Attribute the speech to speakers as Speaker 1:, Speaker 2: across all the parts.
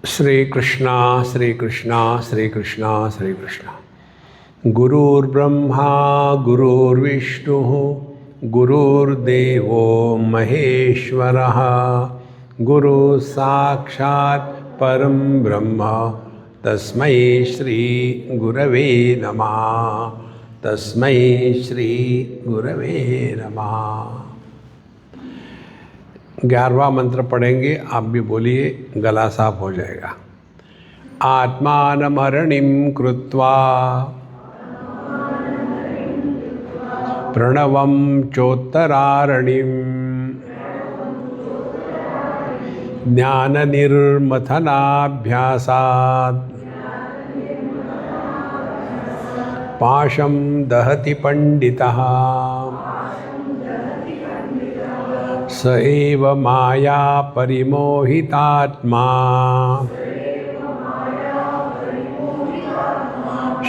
Speaker 1: श्री कृष्णा श्री कृष्णा श्री कृष्णा श्री कृष्णा। गुरुर्ब्रह्मा गुरुर्विष्णु गुरुर्देवो महेश्वरः गुरु साक्षात् परम ब्रह्म तस्मै श्री गुरवे नमः। तस्मै श्री गुरवे नमः। 11वां मंत्र पढ़ेंगे, आप भी बोलिए, गला साफ हो जाएगा। आत्मानमरणिं कृत्वा प्रणवं चोत्तरारणिं ज्ञाननिर्मथनाभ्यासात् पाशं दहति पंडितः स एव माया परिमोहितात्मा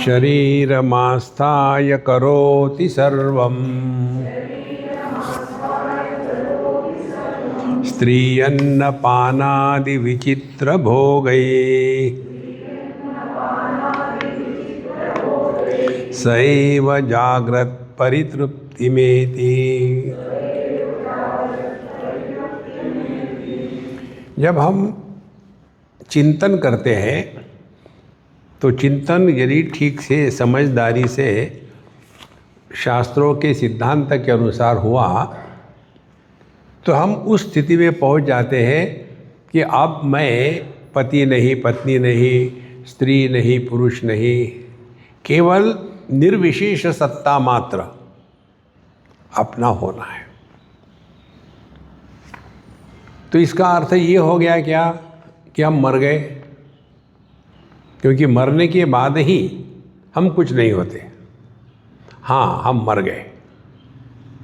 Speaker 1: शरीरमास्थाय करोति सर्वम्। स्त्रियन्नपानादि विचित्र भोगैः स एव जाग्रत् परितृप्तिमेति। जब हम चिंतन करते हैं तो चिंतन यदि ठीक से समझदारी से शास्त्रों के सिद्धांत के अनुसार हुआ तो हम उस स्थिति में पहुंच जाते हैं कि अब मैं पति नहीं, पत्नी नहीं, स्त्री नहीं, पुरुष नहीं, केवल निर्विशेष सत्ता मात्र अपना होना है। तो इसका अर्थ ये हो गया क्या कि हम मर गए, क्योंकि मरने के बाद ही हम कुछ नहीं होते। हाँ, हम मर गए,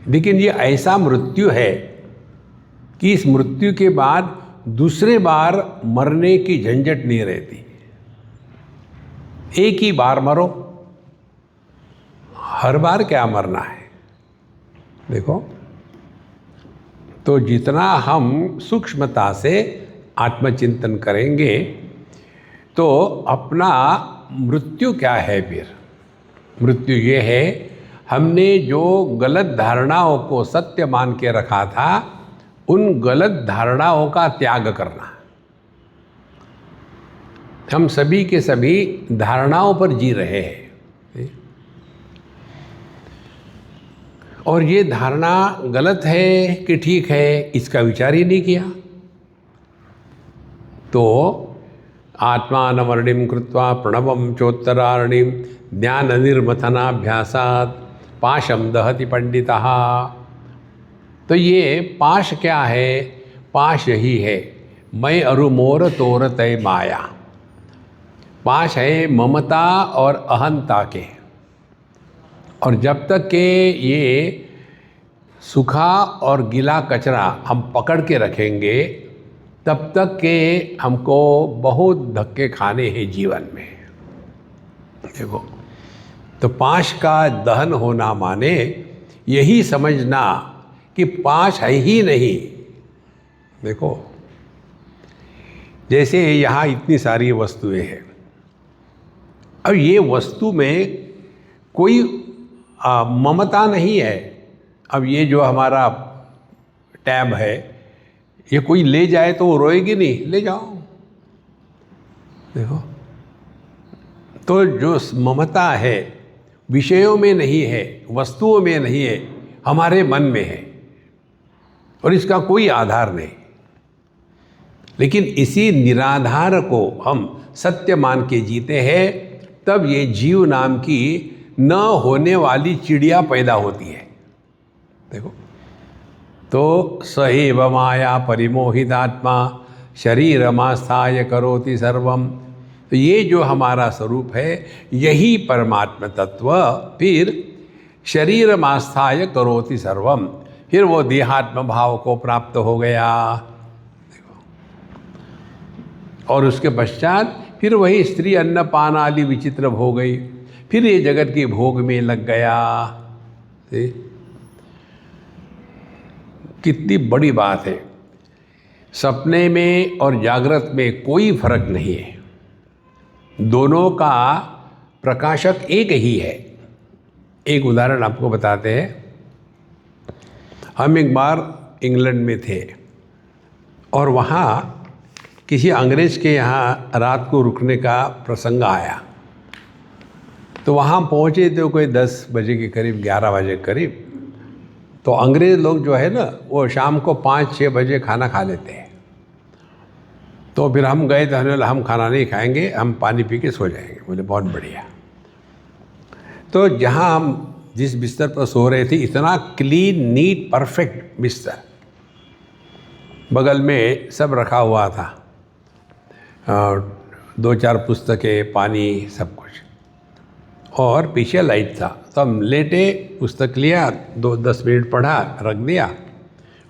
Speaker 1: लेकिन ये ऐसा मृत्यु है कि इस मृत्यु के बाद दूसरे बार मरने की झंझट नहीं रहती। एक ही बार मरो, हर बार क्या मरना है। देखो, तो जितना हम सूक्ष्मता से आत्मचिंतन करेंगे तो अपना मृत्यु क्या है। फिर मृत्यु ये है, हमने जो गलत धारणाओं को सत्य मान के रखा था, उन गलत धारणाओं का त्याग करना। हम सभी के सभी धारणाओं पर जी रहे हैं और ये धारणा गलत है कि ठीक है, इसका विचार ही नहीं किया। तो आत्मानमरणिं कृत्वा प्रणवं चोत्तरारणिं ज्ञाननिर्मथनाभ्यासात् पाशं दहति पंडितः। तो ये पाश क्या है? पाश यही है, मैं अरु मोर तोर तय माया। पाश है ममता और अहंता के, और जब तक के ये सूखा और गीला कचरा हम पकड़ के रखेंगे तब तक के हमको बहुत धक्के खाने हैं जीवन में। देखो, तो पाश का दहन होना माने यही समझना कि पाश है ही नहीं। देखो, जैसे यहाँ इतनी सारी वस्तुएं हैं, अब ये वस्तु में कोई ममता नहीं है। अब ये जो हमारा टैब है, ये कोई ले जाए तो वो रोएगी नहीं, ले जाओ। देखो, तो जो ममता है विषयों में नहीं है, वस्तुओं में नहीं है, हमारे मन में है और इसका कोई आधार नहीं। लेकिन इसी निराधार को हम सत्य मान के जीते हैं, तब ये जीव नाम की न होने वाली चिड़िया पैदा होती है। देखो, तो सएव माया परिमोहितात्मा शरीरमास्थाय करोति सर्वम। तो ये जो हमारा स्वरूप है, यही परमात्मा तत्व फिर शरीरमास्थाय करोति सर्वम, फिर वो देहात्म भाव को प्राप्त हो गया। देखो, और उसके पश्चात फिर वही स्त्री अन्नपान आदि विचित्र भोग गई, फिर ये जगत के भोग में लग गया। कितनी बड़ी बात है। सपने में और जागृत में कोई फर्क नहीं है, दोनों का प्रकाशक एक ही है। एक उदाहरण आपको बताते हैं। हम एक बार इंग्लैंड में थे और वहाँ किसी अंग्रेज़ के यहाँ रात को रुकने का प्रसंग आया। तो वहाँ पहुँचे तो कोई 10 बजे के करीब, 11 बजे के करीब। तो अंग्रेज़ लोग जो है ना, वो शाम को 5-6 बजे खाना खा लेते हैं। तो फिर हम गए तो हम खाना नहीं खाएंगे, हम पानी पी के सो जाएंगे। बोले बहुत बढ़िया। तो जहाँ हम जिस बिस्तर पर सो रहे थे, इतना क्लीन, नीट, परफेक्ट बिस्तर, बगल में सब रखा हुआ था, 2-4 पुस्तकें, पानी, सब कुछ, और पीछे लाइट था। तो हम लेटे, पुस्तक लिया, 2-10 मिनट पढ़ा, रख दिया,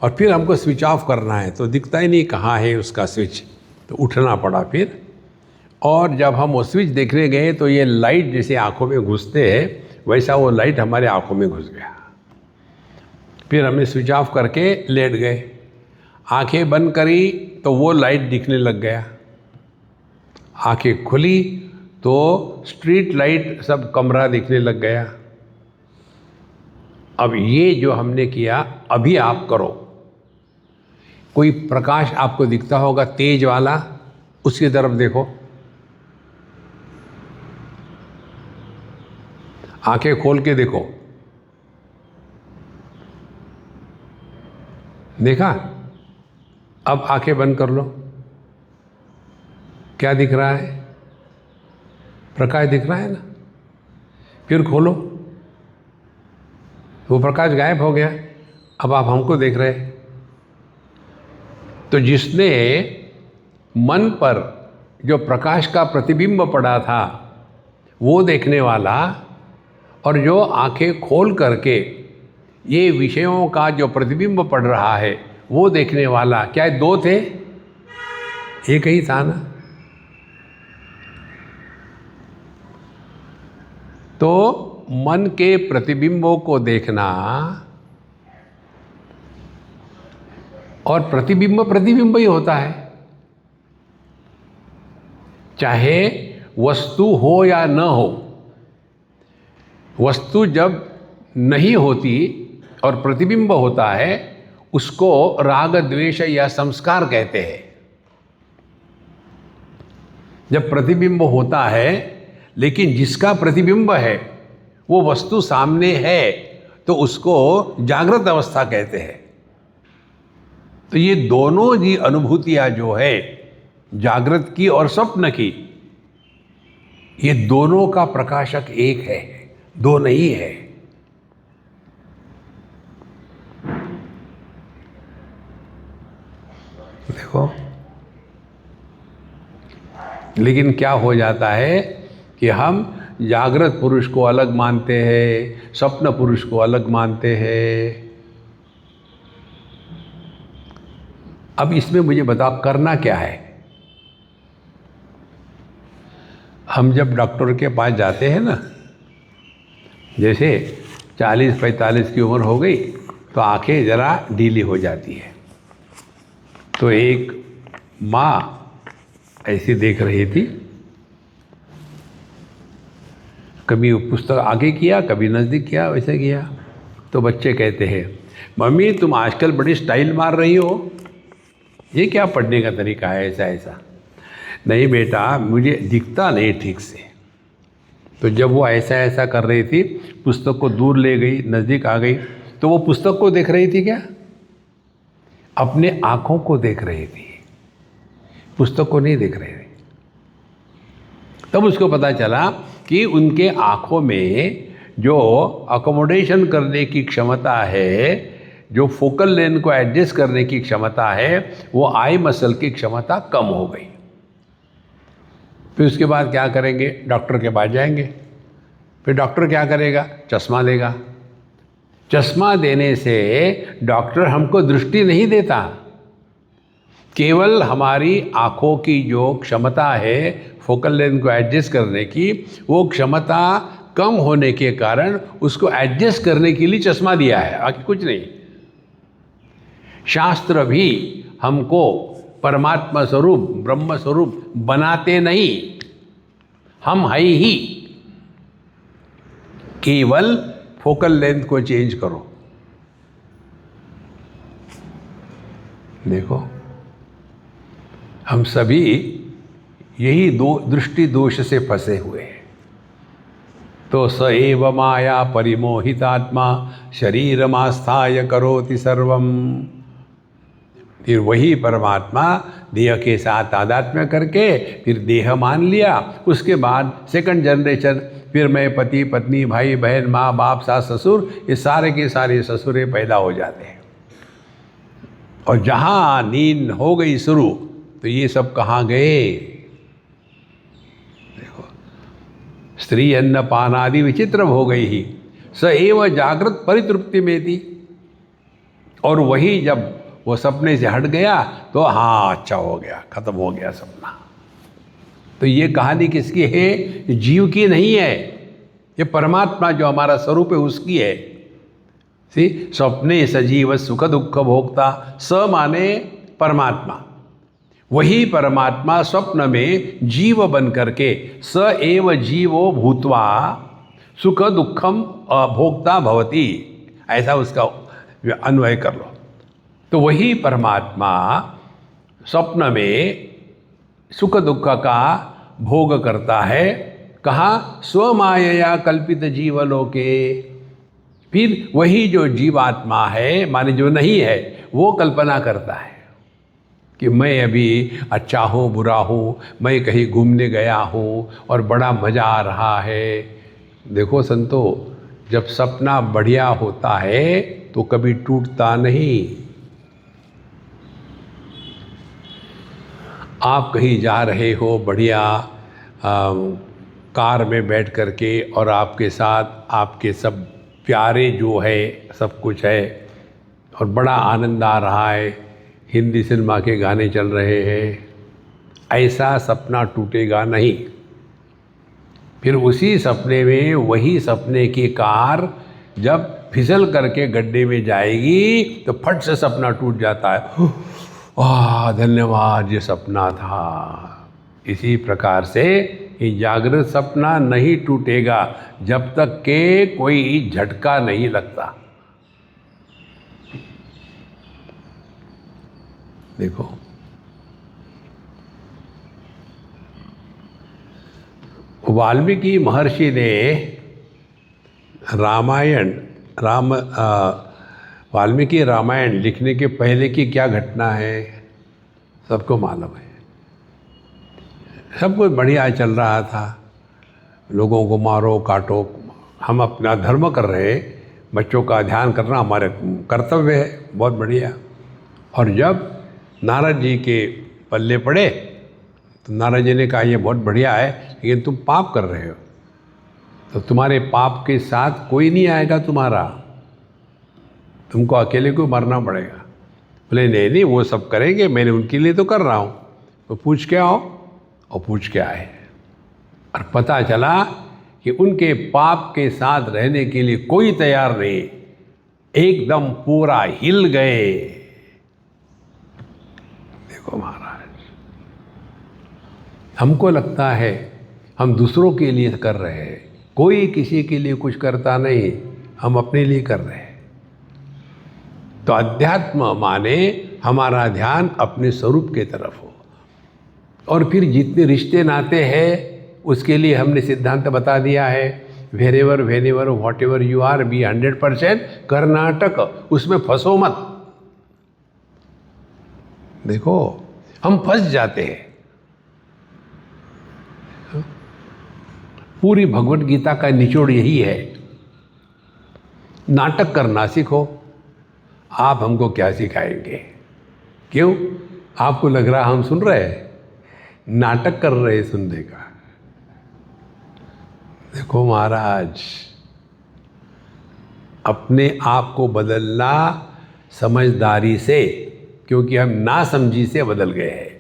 Speaker 1: और फिर हमको स्विच ऑफ करना है तो दिखता ही नहीं कहाँ है उसका स्विच, तो उठना पड़ा फिर। और जब हम वो स्विच देखने गए तो ये लाइट जैसे आँखों में घुसते हैं, वैसा वो लाइट हमारे आँखों में घुस गया। फिर हमने स्विच ऑफ करके लेट गए, आंखें बंद करी तो वो लाइट दिखने लग गया। आंखें खुली तो स्ट्रीट लाइट सब कमरा दिखने लग गया। अब ये जो हमने किया, अभी आप करो। कोई प्रकाश आपको दिखता होगा तेज वाला, उसकी तरफ देखो, आंखें खोल के देखो। देखा? अब आंखें बंद कर लो। क्या दिख रहा है? प्रकाश दिख रहा है ना। फिर खोलो, वो प्रकाश गायब हो गया। अब आप हमको देख रहे हैं। तो जिसने मन पर जो प्रकाश का प्रतिबिंब पड़ा था वो देखने वाला, और जो आंखें खोल करके ये विषयों का जो प्रतिबिंब पड़ रहा है वो देखने वाला, क्या दो थे? एक ही था ना। तो मन के प्रतिबिंबों को देखना, और प्रतिबिंब ही होता है, चाहे वस्तु हो या न हो। वस्तु जब नहीं होती और प्रतिबिंब होता है, उसको राग, द्वेष या संस्कार कहते हैं। जब प्रतिबिंब होता है लेकिन जिसका प्रतिबिंब है वो वस्तु सामने है, तो उसको जागृत अवस्था कहते हैं। तो ये दोनों जी अनुभूतियां जो है, जागृत की और स्वप्न की, ये दोनों का प्रकाशक एक है, दो नहीं है। देखो, लेकिन क्या हो जाता है कि हम जागृत पुरुष को अलग मानते हैं, स्वप्न पुरुष को अलग मानते हैं। अब इसमें मुझे बताओ करना क्या है। हम जब डॉक्टर के पास जाते हैं ना, जैसे 40-45 की उम्र हो गई तो आंखें ज़रा ढीली हो जाती है। तो एक माँ ऐसे देख रही थी, कभी पुस्तक आगे किया, कभी नज़दीक किया, वैसे किया। तो बच्चे कहते हैं, मम्मी तुम आजकल बड़ी स्टाइल मार रही हो, ये क्या पढ़ने का तरीका है ऐसा ऐसा? नहीं बेटा, मुझे दिखता नहीं ठीक से। तो जब वो ऐसा ऐसा कर रही थी, पुस्तक को दूर ले गई, नज़दीक आ गई, तो वो पुस्तक को देख रही थी क्या? अपने आँखों को देख रही थी, पुस्तक को नहीं देख रही थी। तब उसको पता चला कि उनके आँखों में जो अकोमोडेशन करने की क्षमता है, जो फोकल लेंथ को एडजस्ट करने की क्षमता है, वो आई मसल की क्षमता कम हो गई। फिर उसके बाद क्या करेंगे? डॉक्टर के पास जाएंगे। फिर डॉक्टर क्या करेगा? चश्मा देगा। चश्मा देने से डॉक्टर हमको दृष्टि नहीं देता, केवल हमारी आँखों की जो क्षमता है फोकल लेंथ को एडजस्ट करने की, वो क्षमता कम होने के कारण उसको एडजस्ट करने के लिए चश्मा दिया है, आगे कुछ नहीं। शास्त्र भी हमको परमात्मा स्वरूप ब्रह्म स्वरूप बनाते नहीं, हम है ही। केवल फोकल लेंथ को चेंज करो। देखो हम सभी यही दृष्टि दोष से फंसे हुए हैं। तो स एव माया परिमोहितात्मा शरीरमास्थाय करोति सर्वम। फिर वही परमात्मा देह के साथ तादात्म्य करके फिर देह मान लिया। उसके बाद सेकंड जनरेशन, फिर मैं पति पत्नी भाई बहन माँ बाप सास ससुर, ये सारे के सारे ससुरे पैदा हो जाते हैं। और जहाँ नींद हो गई शुरू तो ये सब कहाँ गए? देखो स्त्री अन्न पान आदि विचित्र हो गई ही। स एव जागृत परितृप्ति में थी। और वही जब वो सपने से हट गया तो हाँ अच्छा हो गया, खत्म हो गया सपना। तो ये कहानी किसकी है? जीव की नहीं है, ये परमात्मा जो हमारा स्वरूप है उसकी है। सी स्वप्ने सजीव सुख दुख भोक्ता। स माने परमात्मा, वही परमात्मा स्वप्न में जीव बन करके स एव जीवो भूत्वा सुख दुखम भोक्ता भवति, ऐसा उसका अन्वय कर लो। तो वही परमात्मा स्वप्न में सुख दुख का भोग करता है। कहाँ? स्वमायया कल्पित जीवलोके। फिर वही जो जीवात्मा है माने जो नहीं है वो कल्पना करता है कि मैं अभी अच्छा हूँ बुरा हूँ, मैं कहीं घूमने गया हूँ और बड़ा मज़ा आ रहा है। देखो संतो, जब सपना बढ़िया होता है तो कभी टूटता नहीं। आप कहीं जा रहे हो बढ़िया कार में बैठ करके और आपके साथ आपके सब प्यारे जो है सब कुछ है और बड़ा आनंद आ रहा है, हिंदी सिनेमा के गाने चल रहे हैं, ऐसा सपना टूटेगा नहीं। फिर उसी सपने में वही सपने की कार जब फिसल करके गड्ढे में जाएगी तो फट से सपना टूट जाता है। धन्यवाद, ये सपना था। इसी प्रकार से ये जागृत सपना नहीं टूटेगा जब तक के कोई झटका नहीं लगता। देखो वाल्मीकि महर्षि ने वाल्मीकि रामायण लिखने के पहले की क्या घटना है सबको मालूम है। सब कुछ बढ़िया चल रहा था, लोगों को मारो काटो, हम अपना धर्म कर रहे, बच्चों का ध्यान करना हमारे कर्तव्य है, बहुत बढ़िया। और जब नारद जी के पल्ले पड़े तो नारद जी ने कहा ये बहुत बढ़िया है लेकिन तुम पाप कर रहे हो, तो तुम्हारे पाप के साथ कोई नहीं आएगा तुम्हारा, तुमको अकेले को मरना पड़ेगा। बोले नहीं नहीं वो सब करेंगे, मैंने उनके लिए तो कर रहा हूँ, तो पूछ के आओ। और पूछ के आए और पता चला कि उनके पाप के साथ रहने के लिए कोई तैयार नहीं, एकदम पूरा हिल गए। देखो महाराज, हमको लगता है हम दूसरों के लिए कर रहे हैं, कोई किसी के लिए कुछ करता नहीं, हम अपने लिए कर रहे हैं। तो अध्यात्म माने हमारा ध्यान अपने स्वरूप के तरफ हो। और फिर जितने रिश्ते नाते हैं उसके लिए हमने सिद्धांत बता दिया है, wherever whenever whatever you are be 100% Karnataka, उसमें फंसो मत। देखो हम फंस जाते हैं। पूरी भगवत गीता का निचोड़ यही है, नाटक करना सीखो। आप हमको क्या सिखाएंगे? क्यों? आपको लग रहा हम सुन रहे हैं? नाटक कर रहे सुनने का। देखो महाराज, अपने आप को बदलना समझदारी से, क्योंकि हम नासमझी से बदल गए हैं।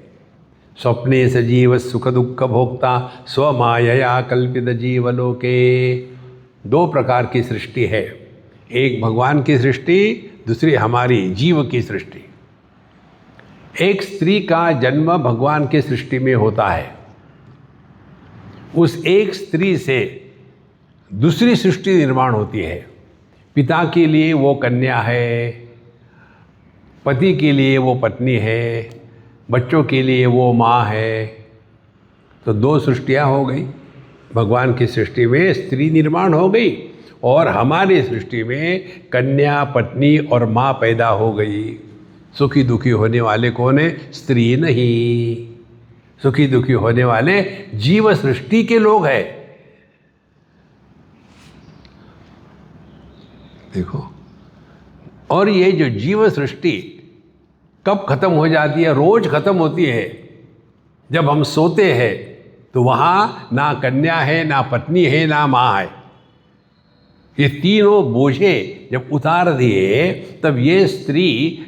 Speaker 1: स्वप्ने सजीव सुख दुख भोक्ता स्वमायया कल्पित जीवलोके। दो प्रकार की सृष्टि है, एक भगवान की सृष्टि, दूसरी हमारी जीव की सृष्टि। एक स्त्री का जन्म भगवान के सृष्टि में होता है। उस एक स्त्री से दूसरी सृष्टि निर्माण होती है। पिता के लिए वो कन्या है, पति के लिए वो पत्नी है, बच्चों के लिए वो माँ है। तो दो सृष्टियाँ हो गई। भगवान की सृष्टि में स्त्री निर्माण हो गई और हमारी सृष्टि में कन्या, पत्नी और माँ पैदा हो गई। सुखी दुखी होने वाले कौन है? स्त्री नहीं। सुखी दुखी होने वाले जीव सृष्टि के लोग हैं। देखो, और ये जो जीव सृष्टि कब खत्म हो जाती है? रोज खत्म होती है। जब हम सोते हैं तो वहाँ ना कन्या है, ना पत्नी है, ना माँ है। ये तीनों बोझे जब उतार दिए तब ये स्त्री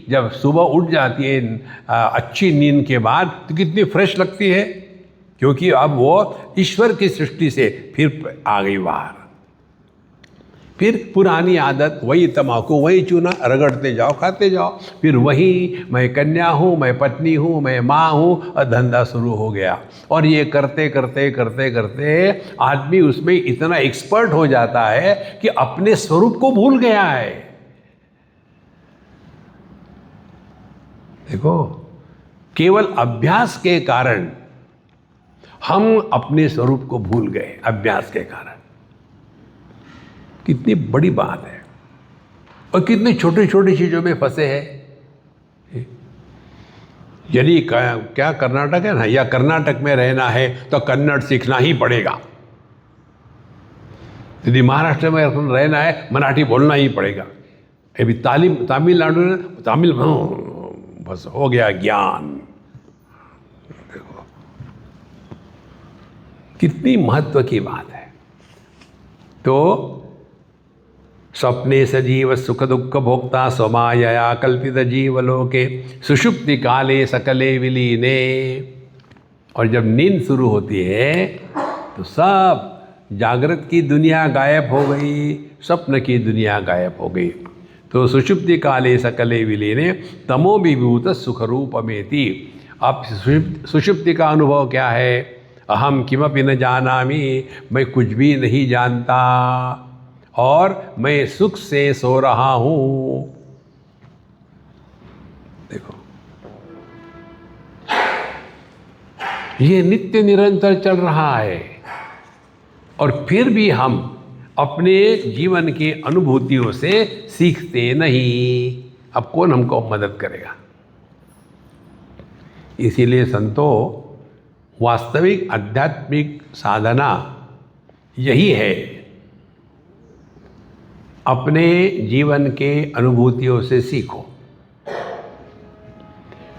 Speaker 1: जब सुबह उठ जाती है अच्छी नींद के बाद तो कितनी फ्रेश लगती है, क्योंकि अब वो ईश्वर की सृष्टि से फिर आ गई बाहर। फिर पुरानी आदत, वही तम्बाकू, वही चूना, रगड़ते जाओ, खाते जाओ। फिर वही मैं कन्या हूँ, मैं पत्नी हूँ, मैं माँ हूँ, और धंधा शुरू हो गया। और ये करते करते करते करते आदमी उसमें इतना एक्सपर्ट हो जाता है कि अपने स्वरूप को भूल गया है। देखो, केवल अभ्यास के कारण हम अपने स्वरूप को भूल गए। अभ्यास के कारण। कितनी बड़ी बात है, और कितनी छोटी छोटी चीज़ों में फंसे हैं। यदि क्या कर्नाटक है ना, या कर्नाटक में रहना है तो कन्नड़ सीखना ही पड़ेगा। यदि महाराष्ट्र में रहना है, मराठी बोलना ही पड़ेगा। अभी तमिलनाडु में तमिल बस हो गया ज्ञान। देखो कितनी महत्व की बात है। तो स्वप्ने सजीव सुख दुख भोक्ता स्वमायया कल्पित जीवलोके सुषुप्ति काले सकले विलीने। और जब नींद शुरू होती है तो सब जागृत की दुनिया गायब हो गई, स्वप्न की दुनिया गायब हो गई। तो सुषुप्ति काले सकले विलीने तमो विभूत सुखरूपमेति। अब सुषुप्ति का अनुभव क्या है? अहम किमपि न जानामि, मैं कुछ भी नहीं जानता और मैं सुख से सो रहा हूं। देखो, ये नित्य निरंतर चल रहा है, और फिर भी हम अपने जीवन की अनुभूतियों से सीखते नहीं। अब कौन हमको मदद करेगा? इसीलिए संतो, वास्तविक आध्यात्मिक साधना यही है, अपने जीवन के अनुभूतियों से सीखो।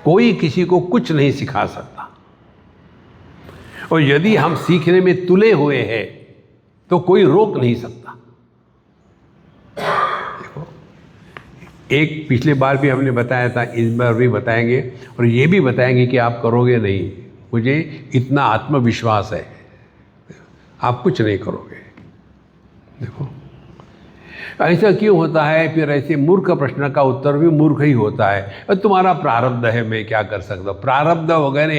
Speaker 1: कोई किसी को कुछ नहीं सिखा सकता, और यदि हम सीखने में तुले हुए हैं तो कोई रोक नहीं सकता। देखो, एक पिछले बार भी हमने बताया था, इस बार भी बताएंगे, और ये भी बताएंगे कि आप करोगे नहीं। मुझे इतना आत्मविश्वास है, आप कुछ नहीं करोगे। देखो, ऐसा क्यों होता है? फिर ऐसे मूर्ख प्रश्न का उत्तर भी मूर्ख ही होता है। तुम्हारा प्रारब्ध है, मैं क्या कर सकता हूँ। प्रारब्ध वगैरह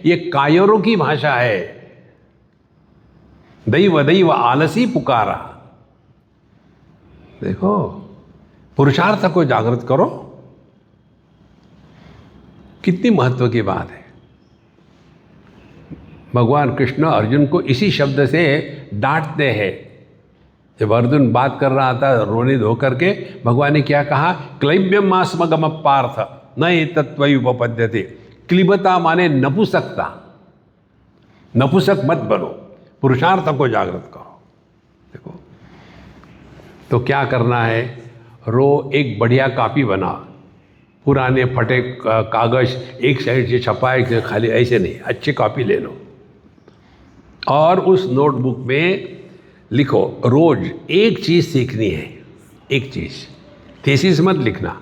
Speaker 1: ये कायरों की भाषा है। दैव दैव आलसी पुकारा। देखो, पुरुषार्थ को जागृत करो। कितनी महत्व की बात है। भगवान कृष्ण अर्जुन को इसी शब्द से डांटते हैं। जब अर्जुन बात कर रहा था रोने धो करके, भगवान ने क्या कहा? क्लैब्यम मास्मगम पार्थ न एतत्त्वयि उपपद्यते। क्लिबता माने नपुंसकता। नपुंसक मत बनो, पुरुषार्थ को जागृत करो। देखो, तो क्या करना है? एक बढ़िया कॉपी बना। पुराने फटे कागज एक साइड से छपा, एक से खाली, ऐसे नहीं, अच्छी कॉपी ले लो और उस नोटबुक में लिखो, रोज एक चीज़ सीखनी है। एक चीज़, थीसिस मत लिखना।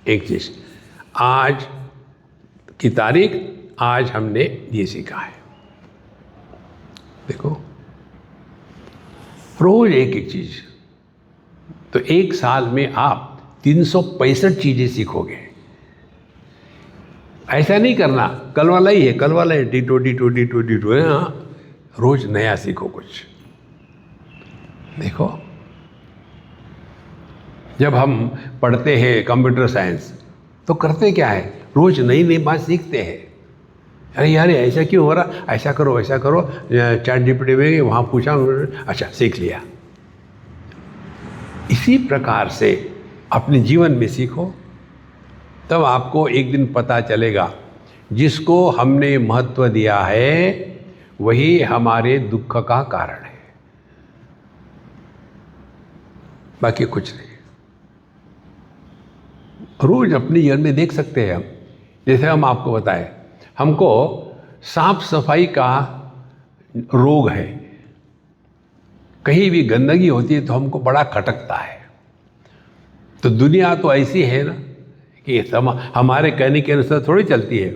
Speaker 1: एक चीज़, आज की तारीख, आज हमने ये सीखा है। देखो, रोज एक एक चीज़। तो एक साल में आप 365 चीज़ें सीखोगे। ऐसा नहीं करना कल वाला ही है, कल वाला है, टीटो टीटो टीटो टीटो है। हाँ, रोज नया सीखो कुछ। देखो, जब हम पढ़ते हैं कंप्यूटर साइंस तो करते क्या है, रोज नई नई बात सीखते हैं। अरे यार ऐसा क्यों हो रहा, ऐसा करो ऐसा करो, चैट जीपीटी में वहाँ पूछा, अच्छा सीख लिया। इसी प्रकार से अपने जीवन में सीखो, तब आपको एक दिन पता चलेगा जिसको हमने महत्व दिया है वही हमारे दुख का कारण है, बाकी कुछ नहीं। रोज अपने जीवन में देख सकते हैं हम। जैसे हम आपको बताएं, हमको साफ सफाई का रोग है, कहीं भी गंदगी होती है तो हमको बड़ा खटकता है। तो दुनिया तो ऐसी है ना कि हमारे कहने के अनुसार थोड़ी चलती है।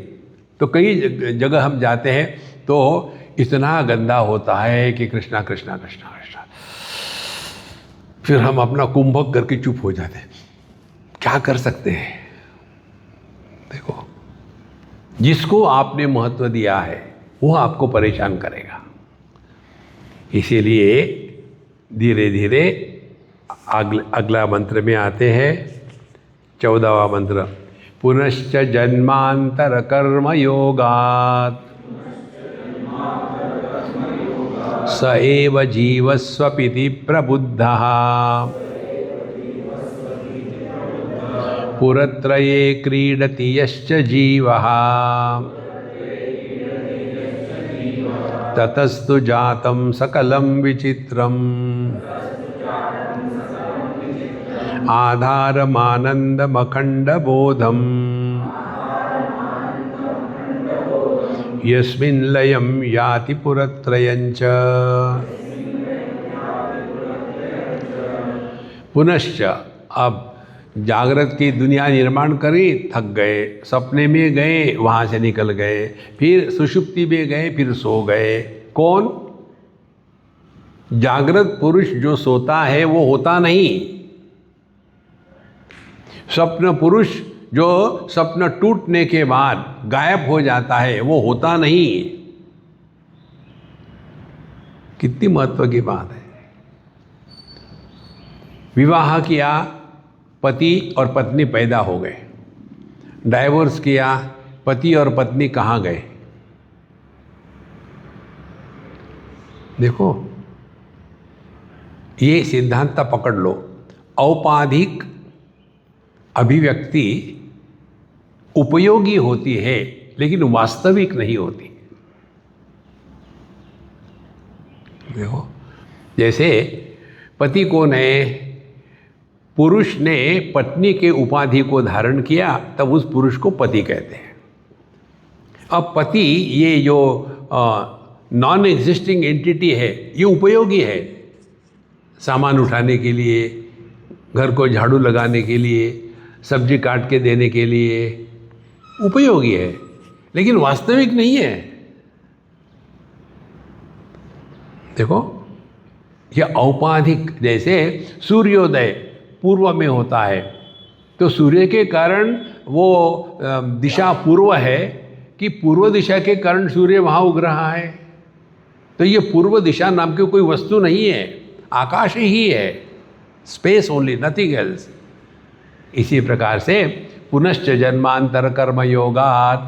Speaker 1: तो कई जगह हम जाते हैं तो इतना गंदा होता है कि कृष्णा कृष्णा कृष्णा कृष्णा, फिर हम अपना कुंभक करके चुप हो जाते हैं। क्या कर सकते हैं? देखो, जिसको आपने महत्व दिया है वो आपको परेशान करेगा। इसीलिए धीरे धीरे अगला मंत्र में आते हैं, 14वां मंत्र। पुनश्च जन्मांतर कर्म योगात् स एव जीवस्वपिति प्रबुद्धः पुरत्रये क्रीडति यश्च जीवः ततस्तु जातं सकलं विचित्रम् आधारमानन्दमखण्डबोधम् यस्मिन् लयं याति पुरत्रयञ्च। पुनश्च, अब जागृत की दुनिया निर्माण करी, थक गए, सपने में गए, वहाँ से निकल गए, फिर सुषुप्ति में गए, फिर सो गए। कौन? जागृत पुरुष जो सोता है वो होता नहीं। स्वप्न पुरुष जो स्वप्न टूटने के बाद गायब हो जाता है वो होता नहीं। कितनी महत्व की बात है। विवाह किया, पति और पत्नी पैदा हो गए, डाइवोर्स किया, पति और पत्नी कहाँ गए? देखो, ये सिद्धांत पकड़ लो। औपाधिक अभिव्यक्ति उपयोगी होती है लेकिन वास्तविक नहीं होती। देखो, जैसे पति कौन है? पुरुष ने पत्नी के उपाधि को धारण किया तब उस पुरुष को पति कहते हैं। अब पति ये जो नॉन एग्जिस्टिंग एंटिटी है ये उपयोगी है, सामान उठाने के लिए, घर को झाड़ू लगाने के लिए, सब्जी काट के देने के लिए उपयोगी है, लेकिन वास्तविक नहीं है। देखो, यह औपाधिक, जैसे सूर्योदय पूर्व में होता है तो सूर्य के कारण वो दिशा पूर्व है कि पूर्व दिशा के कारण सूर्य वहाँ उग रहा है। तो ये पूर्व दिशा नाम की कोई वस्तु नहीं है, आकाश ही है, स्पेस ओनली, नथिंग एल्स। इसी प्रकार से पुनश्च जन्मांतर कर्म योगात्,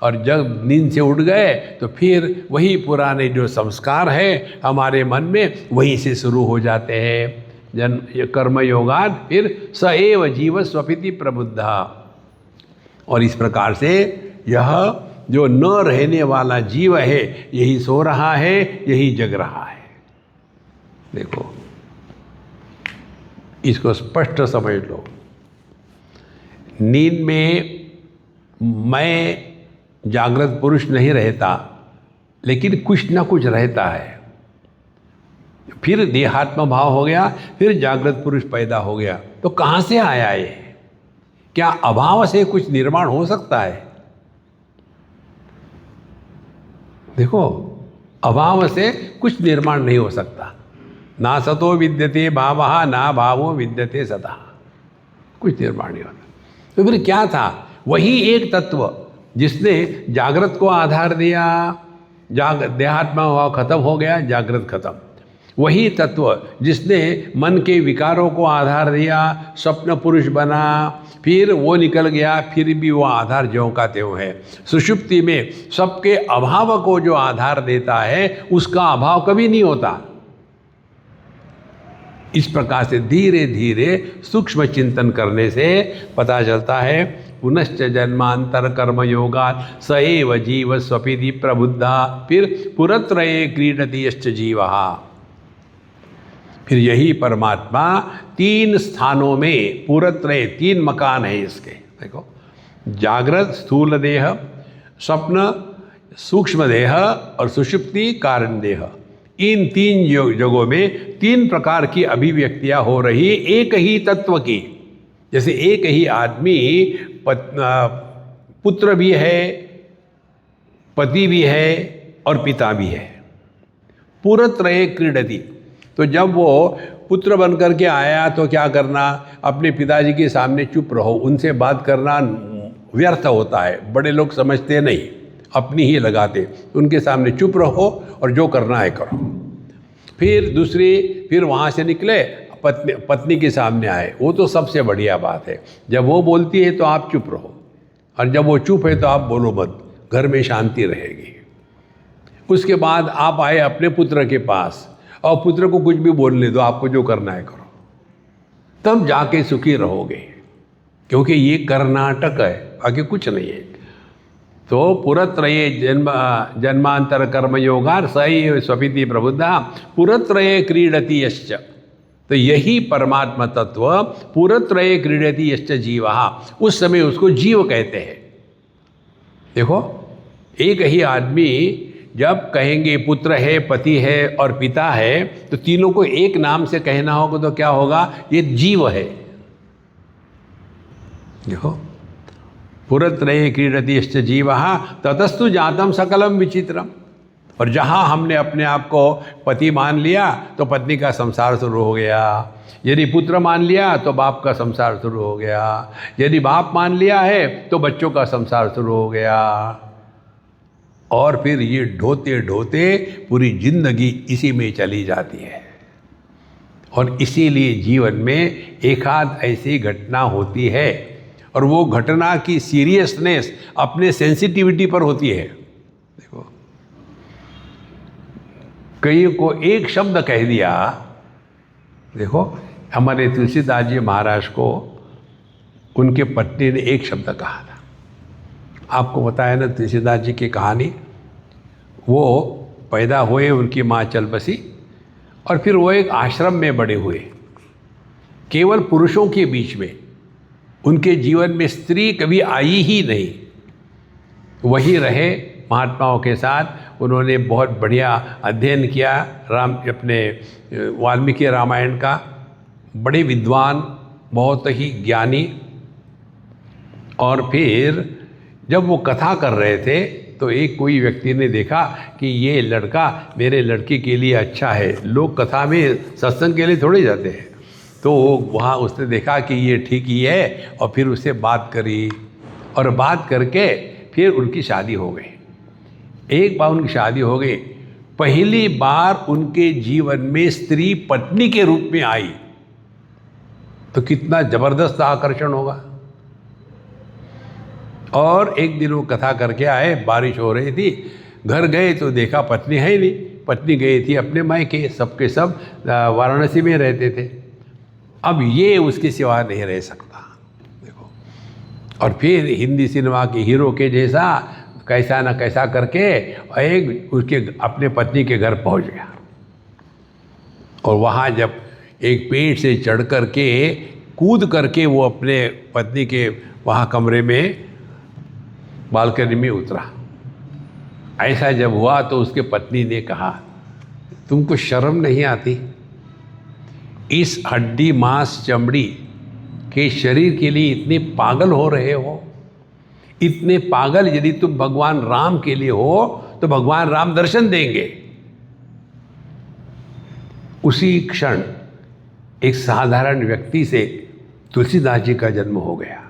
Speaker 1: और जब नींद से उठ गए तो फिर वही पुराने जो संस्कार है हमारे मन में वहीं से शुरू हो जाते हैं। कर्म योगात् फिर स एव जीव स्वपिति प्रबुद्धा। और इस प्रकार से यह जो न रहने वाला जीव है यही सो रहा है, यही जग रहा है। देखो, इसको स्पष्ट समझ लो। नींद में मैं जागृत पुरुष नहीं रहता, लेकिन कुछ ना कुछ रहता है। फिर देहात्म भाव हो गया, फिर जागृत पुरुष पैदा हो गया। तो कहाँ से आया ये? क्या अभाव से कुछ निर्माण हो सकता है? देखो, अभाव से कुछ निर्माण नहीं हो सकता। ना सतो विद्यते भावः ना भावो विद्यते सतः, कुछ निर्माण नहीं होता। तो फिर क्या था? वही एक तत्व जिसने जागृत को आधार दिया, देहात्मा हुआ खत्म हो गया, जागृत खत्म। वही तत्व जिसने मन के विकारों को आधार दिया, स्वप्न पुरुष बना, फिर वो निकल गया, फिर भी वो आधार ज्यों का त्यों है। सुषुप्ति में सबके अभाव को जो आधार देता है उसका अभाव कभी नहीं होता। इस प्रकार से धीरे धीरे सूक्ष्म चिंतन करने से पता चलता है पुनश्च जन्मांतर कर्म योगा स एव जीव स्वपिति प्रबुद्धा, फिर पुरत्रये क्रीडति यश्च जीवः। फिर यही परमात्मा 3 स्थानों में, पुरत्रय 3 मकान है इसके। देखो, जागृत स्थूल देह, स्वप्न सूक्ष्म देह और सुषुप्ति कारण देह, इन 3 जगहों में 3 प्रकार की अभिव्यक्तियां हो रही एक ही तत्व की। जैसे एक ही आदमी पुत्र भी है, पति भी है और पिता भी है। पुरत्रये क्रीडति, तो जब वो पुत्र बन करके आया तो क्या करना, अपने पिताजी के सामने चुप रहो, उनसे बात करना व्यर्थ होता है, बड़े लोग समझते नहीं, अपनी ही लगाते, उनके सामने चुप रहो और जो करना है करो। फिर वहाँ से निकले, पत्नी के सामने आए, वो तो सबसे बढ़िया बात है। जब वो बोलती है तो आप चुप रहो, और जब वो चुप है तो आप बोलो मत, घर में शांति रहेगी। उसके बाद आप आए अपने पुत्र के पास, और पुत्र को कुछ भी बोलने दो, आपको जो करना है करो, तब जाके सुखी रहोगे, क्योंकि ये कर्नाटक है, आगे कुछ नहीं है। तो पुरत्रये जन्मांतर कर्म योगार स एव स्वपिति प्रबुद्धा पुरत्रये क्रीडति यश्च, तो यही परमात्मा तत्व पुरत्रये क्रीडति यश्च जीवः, उस समय उसको जीव कहते हैं। देखो, एक ही आदमी जब कहेंगे पुत्र है, पति है और पिता है, तो तीनों को एक नाम से कहना होगा तो क्या होगा, ये जीव है। देखो, पुरत्रये क्रीडति यश्च जीवः ततस्तु जातम सकलम विचित्रम, और जहाँ हमने अपने आप को पति मान लिया तो पत्नी का संसार शुरू हो गया, यदि पुत्र मान लिया तो बाप का संसार शुरू हो गया, यदि बाप मान लिया है तो बच्चों का संसार शुरू हो गया, और फिर ये ढोते ढोते पूरी जिंदगी इसी में चली जाती है। और इसीलिए जीवन में एकाध ऐसी घटना होती है, और वो घटना की सीरियसनेस अपने सेंसिटिविटी पर होती है। देखो, कई को एक शब्द कह दिया, देखो हमारे तुलसीदास जी महाराज को उनके पत्नी ने एक शब्द कहा था। आपको बताया ना तुलसीदास जी की कहानी, वो पैदा हुए, उनकी माँ चल बसी, और फिर वो एक आश्रम में बड़े हुए, केवल पुरुषों के बीच में, उनके जीवन में स्त्री कभी आई ही नहीं, वही रहे महात्माओं के साथ। उन्होंने बहुत बढ़िया अध्ययन किया अपने वाल्मीकि रामायण का, बड़े विद्वान, बहुत ही ज्ञानी। और फिर जब वो कथा कर रहे थे तो एक कोई व्यक्ति ने देखा कि ये लड़का मेरे लड़की के लिए अच्छा है, लोग कथा में सत्संग के लिए थोड़े जाते हैं, तो वहाँ उसने देखा कि ये ठीक ही है, और फिर उससे बात करी, और बात करके फिर उनकी शादी हो गई। एक बार उनकी शादी हो गई, पहली बार उनके जीवन में स्त्री पत्नी के रूप में आई, तो कितना जबरदस्त आकर्षण होगा। और एक दिन वो कथा करके आए, बारिश हो रही थी, घर गए तो देखा पत्नी है ही नहीं, पत्नी गई थी अपने मायके, सबके सब वाराणसी में रहते थे। अब ये उसकी सिवा नहीं रह सकता, देखो। और फिर हिंदी सिनेमा के हीरो के जैसा कैसा न कैसा करके एक उसके अपने पत्नी के घर पहुंच गया, और वहाँ जब एक पेड़ से चढ़ करके कूद करके वो अपने पत्नी के वहाँ कमरे में बालकनी में उतरा, ऐसा जब हुआ तो उसके पत्नी ने कहा, तुमको शर्म नहीं आती, इस हड्डी मांस चमड़ी के शरीर के लिए इतने पागल हो रहे हो? इतने पागल यदि तुम भगवान राम के लिए हो तो भगवान राम दर्शन देंगे। उसी क्षण एक साधारण व्यक्ति से तुलसीदास जी का जन्म हो गया।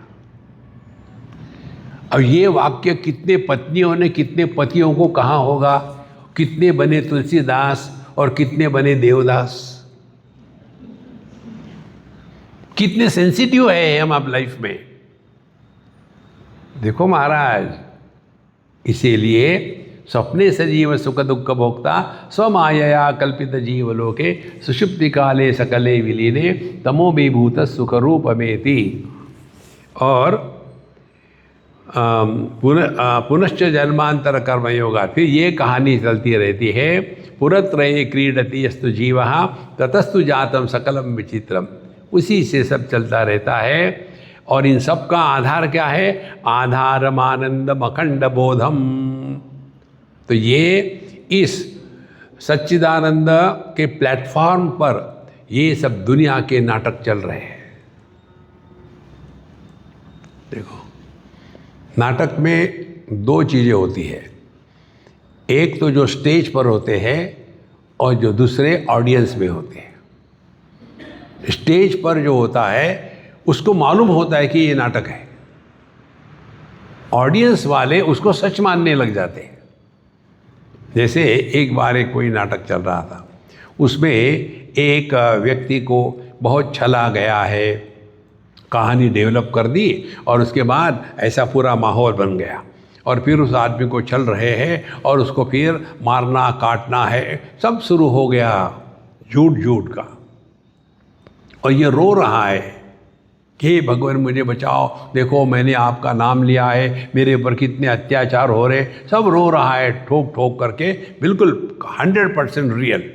Speaker 1: अब ये वाक्य कितने पत्नियों ने कितने पतियों को कहा होगा, कितने बने तुलसीदास और कितने बने देवदास। कितने सेंसिटिव है हम अब लाइफ में। देखो महाराज, इसीलिए स्वप्ने सजीव सुख दुख भोक्ता स्वमायया कल्पित जीवलोके सुषुप्ति काले सकले विलीने तमो विभूत सुख रूपमेति। और पुनश्च जन्मांतर कर्मयोगा, फिर ये कहानी चलती रहती है। पुरत्रये क्रीडति यस्तु जीवः ततस्तु जातम सकलम विचित्रम, उसी से सब चलता रहता है। और इन सब का आधार क्या है? आधारम आनंदम अखंड बोधम। तो ये इस सच्चिदानंद के प्लेटफॉर्म पर ये सब दुनिया के नाटक चल रहे हैं। देखो, नाटक में दो चीज़ें होती है, एक तो जो स्टेज पर होते हैं और जो दूसरे ऑडियंस में होते हैं। स्टेज पर जो होता है उसको मालूम होता है कि ये नाटक है, ऑडियंस वाले उसको सच मानने लग जाते हैं। जैसे एक बार एक कोई नाटक चल रहा था, उसमें एक व्यक्ति को बहुत छला गया है, कहानी डेवलप कर दी और उसके बाद ऐसा पूरा माहौल बन गया और फिर उस आदमी को छल रहे हैं और उसको फिर मारना काटना है, सब शुरू हो गया झूठ झूठ का। और ये रो रहा है कि भगवान मुझे बचाओ, देखो मैंने आपका नाम लिया है, मेरे ऊपर कितने अत्याचार हो रहे, सब रो रहा है ठोक ठोक करके, बिल्कुल 100% रियल।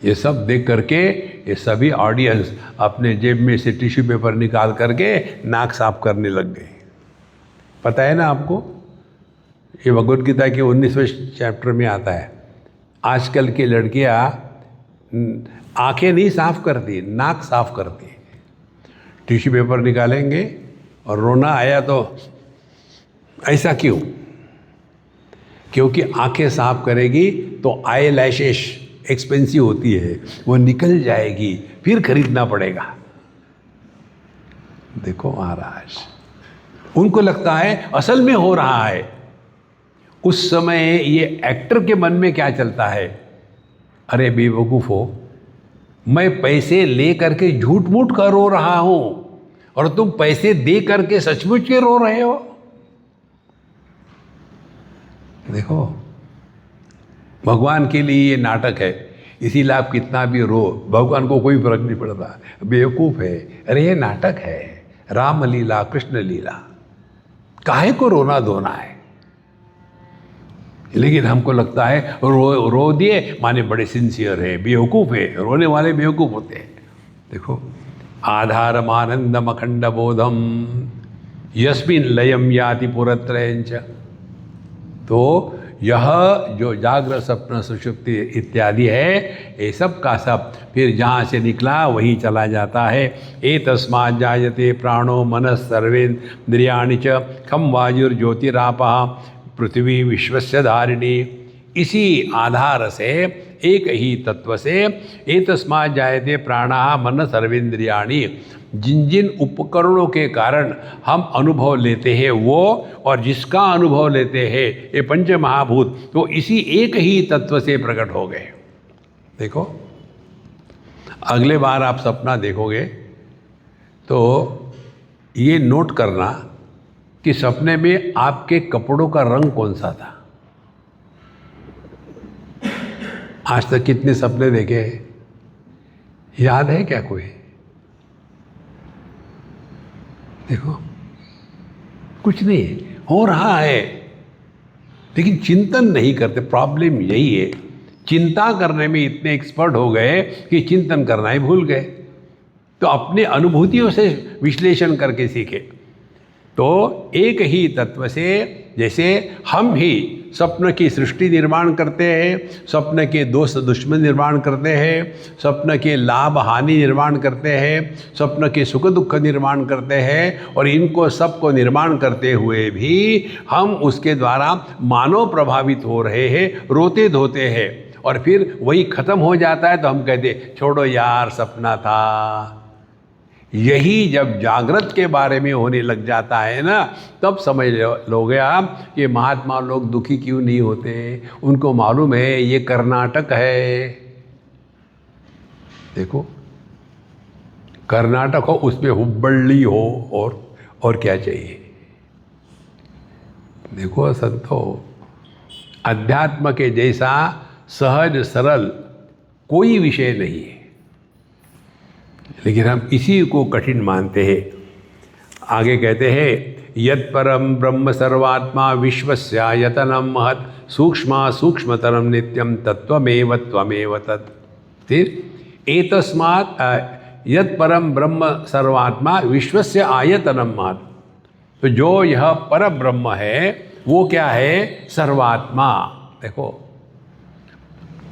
Speaker 1: ये सब देख करके ये सभी ऑडियंस अपने जेब में से टिश्यू पेपर निकाल करके नाक साफ करने लग गए। पता है ना आपको, ये भगवद गीता के 19वें चैप्टर में आता है, आजकल की लड़कियां आंखें नहीं साफ करती, नाक साफ करती। टिश्यू पेपर निकालेंगे और रोना आया तो ऐसा क्यों? क्योंकि आंखें साफ करेगी तो आई लैशेस एक्सपेंसिव होती है, वो निकल जाएगी, फिर खरीदना पड़ेगा। देखो महाराज, उनको लगता है असल में हो रहा है। उस समय ये एक्टर के मन में क्या चलता है? अरे बेवकूफ़ो, मैं पैसे ले करके झूठ मूठ कर रो रहा हूं और तुम पैसे दे करके सचमुच के रो रहे हो। देखो, भगवान के लिए ये नाटक है, इसीलिए आप कितना भी रो, भगवान को कोई फर्क नहीं पड़ता, बेवकूफ़ है। अरे ये नाटक है, राम लीला कृष्ण लीला, काहे को रोना धोना है? लेकिन हमको लगता है रो दिए माने बड़े सिंसियर है, बेवकूफ़ है, रोने वाले बेवकूफ़ होते हैं। देखो, आधारम आनंदम अखंड बोधम यस्मिन् लयम याति पुरत्रयंच। तो यह जो जागृत स्वप्न सुषुप्ति इत्यादि है, ये सब का सब फिर जहाँ से निकला वहीं चला जाता है। एतस्मात् जायते प्राणो मनः सर्वेन्द्रियाणि च खम वायुर्ज्योतिरापः पृथ्वी विश्वस्य धारिणी। इसी आधार से, एक ही तत्व से, एतस्मात् जायते प्राणः मनः सर्वेन्द्रियाणि, जिन जिन उपकरणों के कारण हम अनुभव लेते हैं वो, और जिसका अनुभव लेते हैं ये पंच महाभूत, तो इसी एक ही तत्व से प्रकट हो गए। देखो, अगले बार आप सपना देखोगे तो ये नोट करना कि सपने में आपके कपड़ों का रंग कौन सा था। आज तक कितने सपने देखे हैं, याद है क्या कोई? देखो, कुछ नहीं हो रहा है, लेकिन चिंतन नहीं करते। प्रॉब्लम यही है, चिंता करने में इतने एक्सपर्ट हो गए कि चिंतन करना ही भूल गए। तो अपनी अनुभूतियों से विश्लेषण करके सीखे। तो एक ही तत्व से, जैसे हम ही स्वप्न की सृष्टि निर्माण करते हैं, स्वप्न के दोस्त दुश्मन निर्माण करते हैं, स्वप्न के लाभ हानि निर्माण करते हैं, स्वप्न के सुख दुख निर्माण करते हैं, और इनको सबको निर्माण करते हुए भी हम उसके द्वारा मानव प्रभावित हो रहे हैं, रोते धोते हैं, और फिर वही खत्म हो जाता है तो हम कहते छोड़ो यार, सपना था। यही जब जागृत के बारे में होने लग जाता है ना, तब समझ लोगे आप कि महात्मा लोग दुखी क्यों नहीं होते। उनको मालूम है ये कर्नाटक है। देखो, कर्नाटक हो, उसमें हुब्बಳ್ಳಿ हो, और क्या चाहिए। देखो संतो, अध्यात्म के जैसा सहज सरल कोई विषय नहीं है, लेकिन हम इसी को कठिन मानते हैं। आगे कहते हैं, यत् परम ब्रह्म सर्वात्मा विश्वस्यायतनम महत् सूक्ष्मा सूक्ष्मतरम नित्यम तत्वमेव त्वमेव तत्। फिर एतस्मात् यत् परम ब्रह्म सर्वात्मा विश्वस्य आयतनम महत्। तो जो यह पर ब्रह्म है वो क्या है? सर्वात्मा। देखो,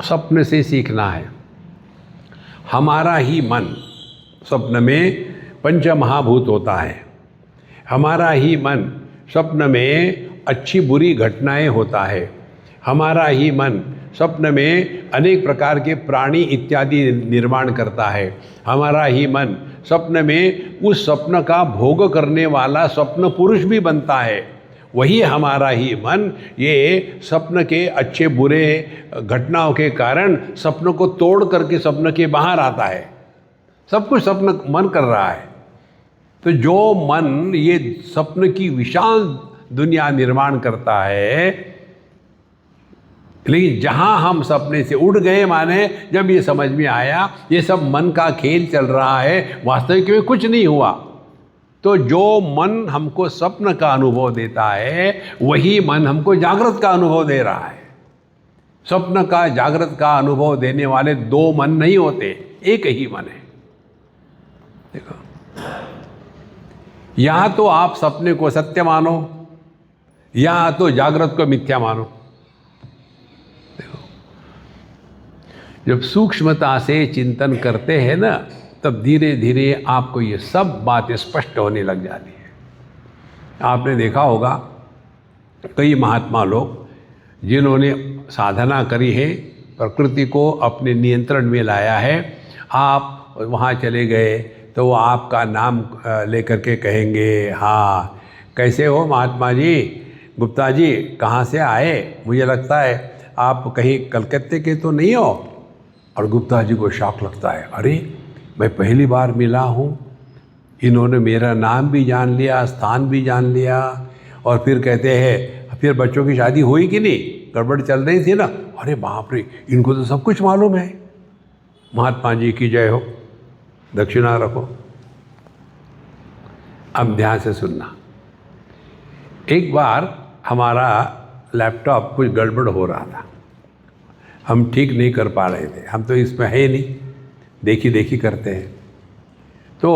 Speaker 1: स्वप्न से सीखना है। हमारा ही मन स्वप्न में पंच महाभूत होता है। हमारा ही मन स्वप्न में अच्छी बुरी घटनाएं होता है। हमारा ही मन स्वप्न में अनेक प्रकार के प्राणी इत्यादि निर्माण करता है। हमारा ही मन स्वप्न में उस स्वप्न का भोग करने वाला स्वप्न पुरुष भी बनता है। वही हमारा ही मन ये स्वप्न के अच्छे बुरे घटनाओं के कारण स्वप्न को तोड़ करके स्वप्न के बाहर आता है। सब कुछ स्वप्न मन कर रहा है। तो जो मन ये स्वप्न की विशाल दुनिया निर्माण करता है, लेकिन जहाँ हम सपने से उड़ गए, माने जब ये समझ में आया ये सब मन का खेल चल रहा है, वास्तविक में कुछ नहीं हुआ। तो जो मन हमको स्वप्न का अनुभव देता है वही मन हमको जागृत का अनुभव दे रहा है। स्वप्न का जागृत का अनुभव देने वाले दो मन नहीं होते, एक ही मन है। देखो, यहाँ तो आप सपने को सत्य मानो, यहाँ तो जागृत को मिथ्या मानो। जब सूक्ष्मता से चिंतन करते हैं ना, तब धीरे धीरे आपको ये सब बातें स्पष्ट होने लग जाती है। आपने देखा होगा कई महात्मा लोग जिन्होंने साधना करी है, प्रकृति को अपने नियंत्रण में लाया है, आप वहाँ चले गए तो वो आपका नाम लेकर के कहेंगे, हाँ कैसे हो महात्मा जी, गुप्ता जी कहाँ से आए, मुझे लगता है आप कहीं कलकत्ते के तो नहीं हो। और गुप्ता जी को शौक लगता है, अरे मैं पहली बार मिला हूँ, इन्होंने मेरा नाम भी जान लिया, स्थान भी जान लिया। और फिर कहते हैं, फिर बच्चों की शादी हुई कि नहीं, गड़बड़ चल रही थी ना, अरे बाप रे इनको तो सब कुछ मालूम है। महात्मा जी की जय हो, दक्षिणा रखो। अब ध्यान से सुनना। एक बार हमारा लैपटॉप कुछ गड़बड़ हो रहा था, हम ठीक नहीं कर पा रहे थे। हम तो इसमें है नहीं, देखी देखी करते हैं। तो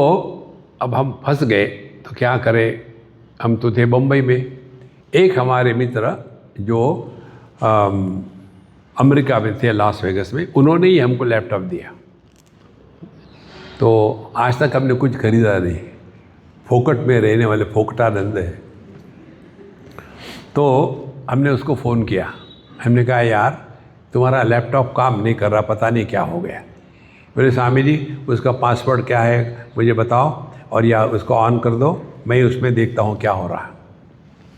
Speaker 1: अब हम फंस गए, तो क्या करें। हम तो थे बम्बई में। एक हमारे मित्र जो अमेरिका में थे, लॉस वेगस में, उन्होंने ही हमको लैपटॉप दिया। तो आज तक हमने कुछ खरीदा नहीं, फोकट में रहने वाले फोकटानंद है। तो हमने उसको फ़ोन किया, हमने कहा यार तुम्हारा लैपटॉप काम नहीं कर रहा, पता नहीं क्या हो गया। बोले स्वामी जी उसका पासवर्ड क्या है मुझे बताओ, और या उसको ऑन कर दो, मैं उसमें देखता हूँ क्या हो रहा है।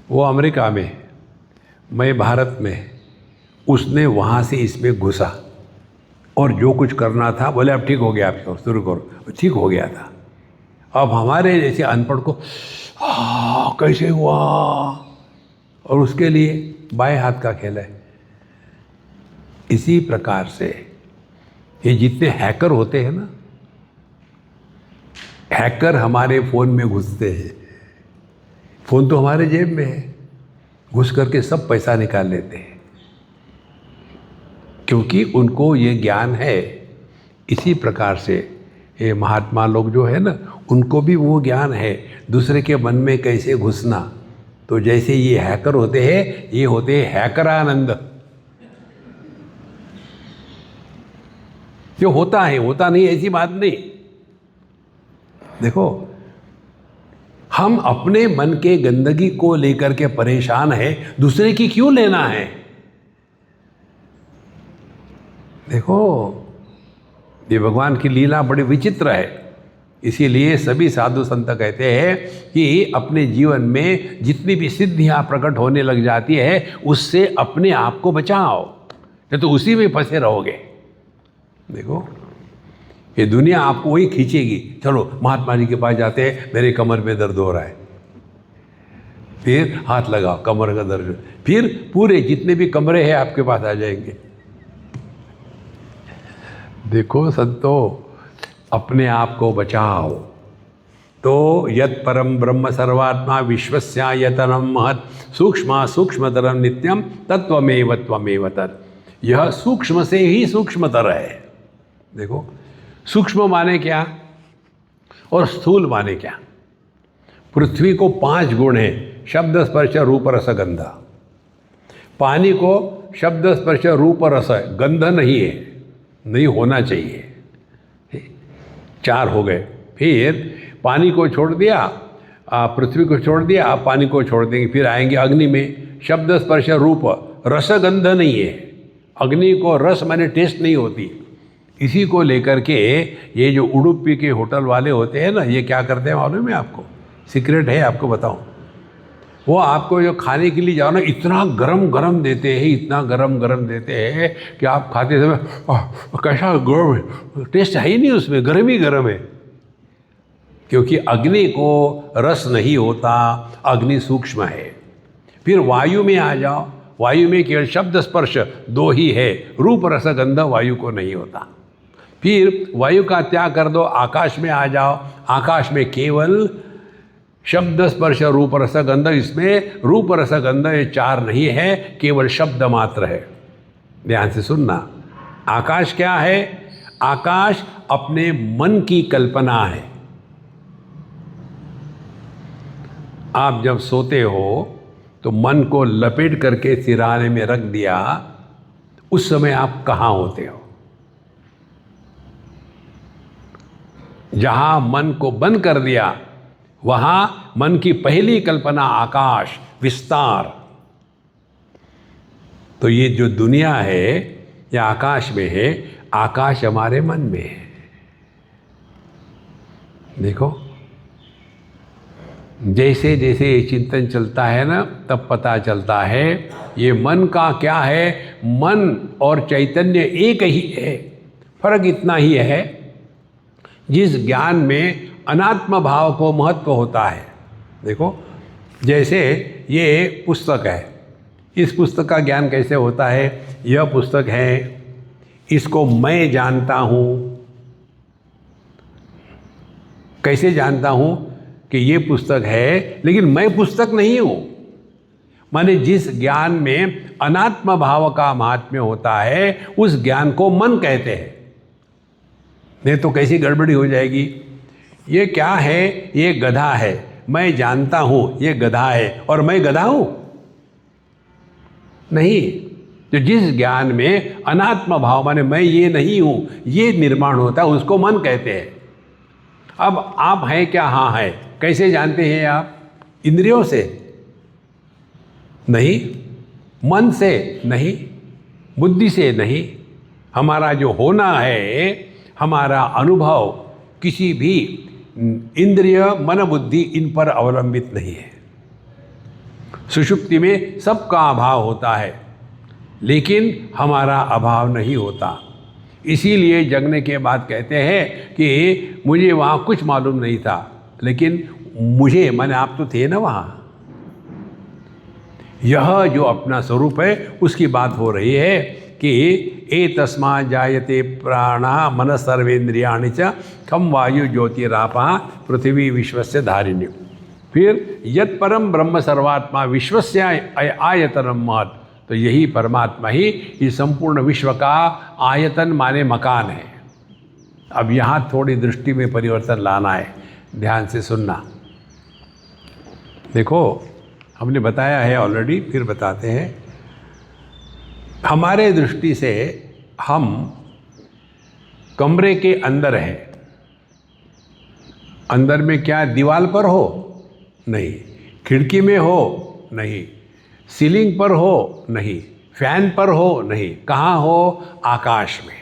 Speaker 1: वो अमेरिका में, मैं भारत में। उसने वहाँ से इसमें घुसा और जो कुछ करना था, बोले अब ठीक हो गया, आप शुरू करो। ठीक हो गया था। अब हमारे जैसे अनपढ़ को कैसे हुआ, और उसके लिए बाएं हाथ का खेल है। इसी प्रकार से ये जितने हैकर होते हैं ना, हैकर हमारे फ़ोन में घुसते हैं। फ़ोन तो हमारे जेब में है, घुस करके सब पैसा निकाल लेते हैं, क्योंकि उनको ये ज्ञान है। इसी प्रकार से ये महात्मा लोग जो है ना, उनको भी वो ज्ञान है दूसरे के मन में कैसे घुसना। तो जैसे ये हैकर होते हैं, ये होते हैं हैकरानंद। जो होता है होता नहीं, ऐसी बात नहीं। देखो, हम अपने मन के गंदगी को लेकर के परेशान है, दूसरे की क्यों लेना है। देखो, ये भगवान की लीला बड़ी विचित्र है। इसीलिए सभी साधु संत कहते हैं कि अपने जीवन में जितनी भी सिद्धियां प्रकट होने लग जाती है उससे अपने आप को बचाओ, नहीं तो उसी में फंसे रहोगे। देखो ये दुनिया आपको वही खींचेगी। चलो महात्मा जी के पास जाते हैं, मेरे कमर में दर्द हो रहा है, फिर हाथ लगाओ कमर का दर्द, फिर पूरे जितने भी कमरे हैं आपके पास आ जाएंगे। देखो संतो, अपने आप को बचाओ। तो यत् परम ब्रह्म सर्वात्मा विश्वस्यायतनम महत् सूक्ष्म सूक्ष्मतरम नित्यम तत्वमेव त्वमेव तत्। यह सूक्ष्म से ही सूक्ष्मतर है। देखो सूक्ष्म माने क्या और स्थूल माने क्या। पृथ्वी को 5 गुण हैं, शब्द स्पर्श रूप रस गंध। पानी को शब्द स्पर्श रूप रस, गंध नहीं है, नहीं होना चाहिए, 4 हो गए। फिर पानी को छोड़ दिया, पृथ्वी को छोड़ दिया, आप पानी को छोड़ देंगे, फिर आएंगे अग्नि में, शब्द स्पर्श रूप, रस गंध नहीं है। अग्नि को रस माने टेस्ट नहीं होती। इसी को लेकर के ये जो उडुपी के होटल वाले होते हैं ना, ये क्या करते हैं मालूम है आपको? सीक्रेट है, आपको बताऊं। वो आपको जो खाने के लिए जाओ ना, इतना गरम गरम देते हैं, इतना गरम गरम देते हैं कि आप खाते समय कैसा गर्म है, टेस्ट है ही नहीं उसमें, गरम ही गरम है। क्योंकि अग्नि को रस नहीं होता, अग्नि सूक्ष्म है। फिर वायु में आ जाओ, वायु में केवल शब्द स्पर्श 2 ही है, रूप रस गंध वायु को नहीं होता। फिर वायु का त्याग कर दो, आकाश में आ जाओ, आकाश में केवल शब्द स्पर्श रूप रस गंध, इसमें रूप रस गंध ये 4 नहीं है, केवल शब्द मात्र है। ध्यान से सुनना, आकाश क्या है? आकाश अपने मन की कल्पना है। आप जब सोते हो तो मन को लपेट करके सिरहाने में रख दिया, उस समय आप कहाँ होते हो? जहां मन को बंद कर दिया वहां मन की पहली कल्पना आकाश, विस्तार। तो ये जो दुनिया है ये आकाश में है, आकाश हमारे मन में है। देखो जैसे जैसे ये चिंतन चलता है ना, तब पता चलता है ये मन का क्या है। मन और चैतन्य एक ही है, फर्क इतना ही है जिस ज्ञान में अनात्म भाव को महत्व होता है। देखो जैसे ये पुस्तक है, इस पुस्तक का ज्ञान कैसे होता है? यह पुस्तक है, इसको मैं जानता हूँ। कैसे जानता हूँ कि ये पुस्तक है, लेकिन मैं पुस्तक नहीं हूँ। माने जिस ज्ञान में अनात्म भाव का महात्म्य होता है, उस ज्ञान को मन कहते हैं। नहीं तो कैसी गड़बड़ी हो जाएगी। ये क्या है? ये गधा है, मैं जानता हूँ ये गधा है, और मैं गधा हूँ? नहीं। तो जिस ज्ञान में अनात्म भाव माने मैं ये नहीं हूँ, ये निर्माण होता है, उसको मन कहते हैं। अब आप हैं क्या? हाँ है। कैसे जानते हैं आप? इंद्रियों से नहीं, मन से नहीं, बुद्धि से नहीं। हमारा जो होना है, हमारा अनुभव किसी भी इंद्रिय मन बुद्धि इन पर अवलंबित नहीं है। सुषुप्ति में सबका अभाव होता है, लेकिन हमारा अभाव नहीं होता। इसीलिए जगने के बाद कहते हैं कि मुझे वहाँ कुछ मालूम नहीं था, लेकिन मुझे, माने आप तो थे ना वहाँ। यह जो अपना स्वरूप है उसकी बात हो रही है कि एतस्मात् जायते प्राणः मनः सर्वेन्द्रियाणि च खम वायु ज्योतिरापः पृथ्वी विश्वस्य धारिणी। फिर यत् परम ब्रह्म सर्वात्मा विश्वस्य आयतनम महत्। तो यही परमात्मा ही इस संपूर्ण विश्व का आयतन माने मकान है। अब यहाँ थोड़ी दृष्टि में परिवर्तन लाना है, ध्यान से सुनना। देखो हमने बताया है ऑलरेडी, फिर बताते हैं। हमारे दृष्टि से हम कमरे के अंदर हैं। अंदर में क्या दीवार पर हो? नहीं। खिड़की में हो? नहीं। सीलिंग पर हो? नहीं। फैन पर हो? नहीं। कहाँ हो? आकाश में।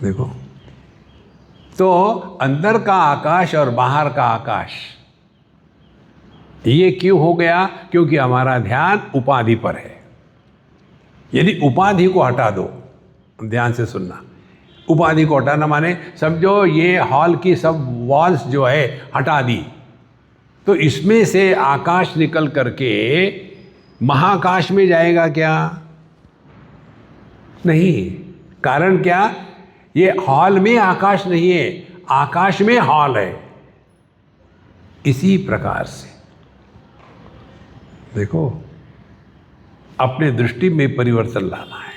Speaker 1: देखो तो अंदर का आकाश और बाहर का आकाश ये क्यों हो गया? क्योंकि हमारा ध्यान उपाधि पर है। यदि उपाधि को हटा दो, ध्यान से सुनना, उपाधि को हटाना माने समझो ये हॉल की सब वॉल्स जो है हटा दी, तो इसमें से आकाश निकल करके महाकाश में जाएगा क्या? नहीं। कारण क्या? ये हॉल में आकाश नहीं है, आकाश में हॉल है। इसी प्रकार से देखो, अपने दृष्टि में परिवर्तन लाना है।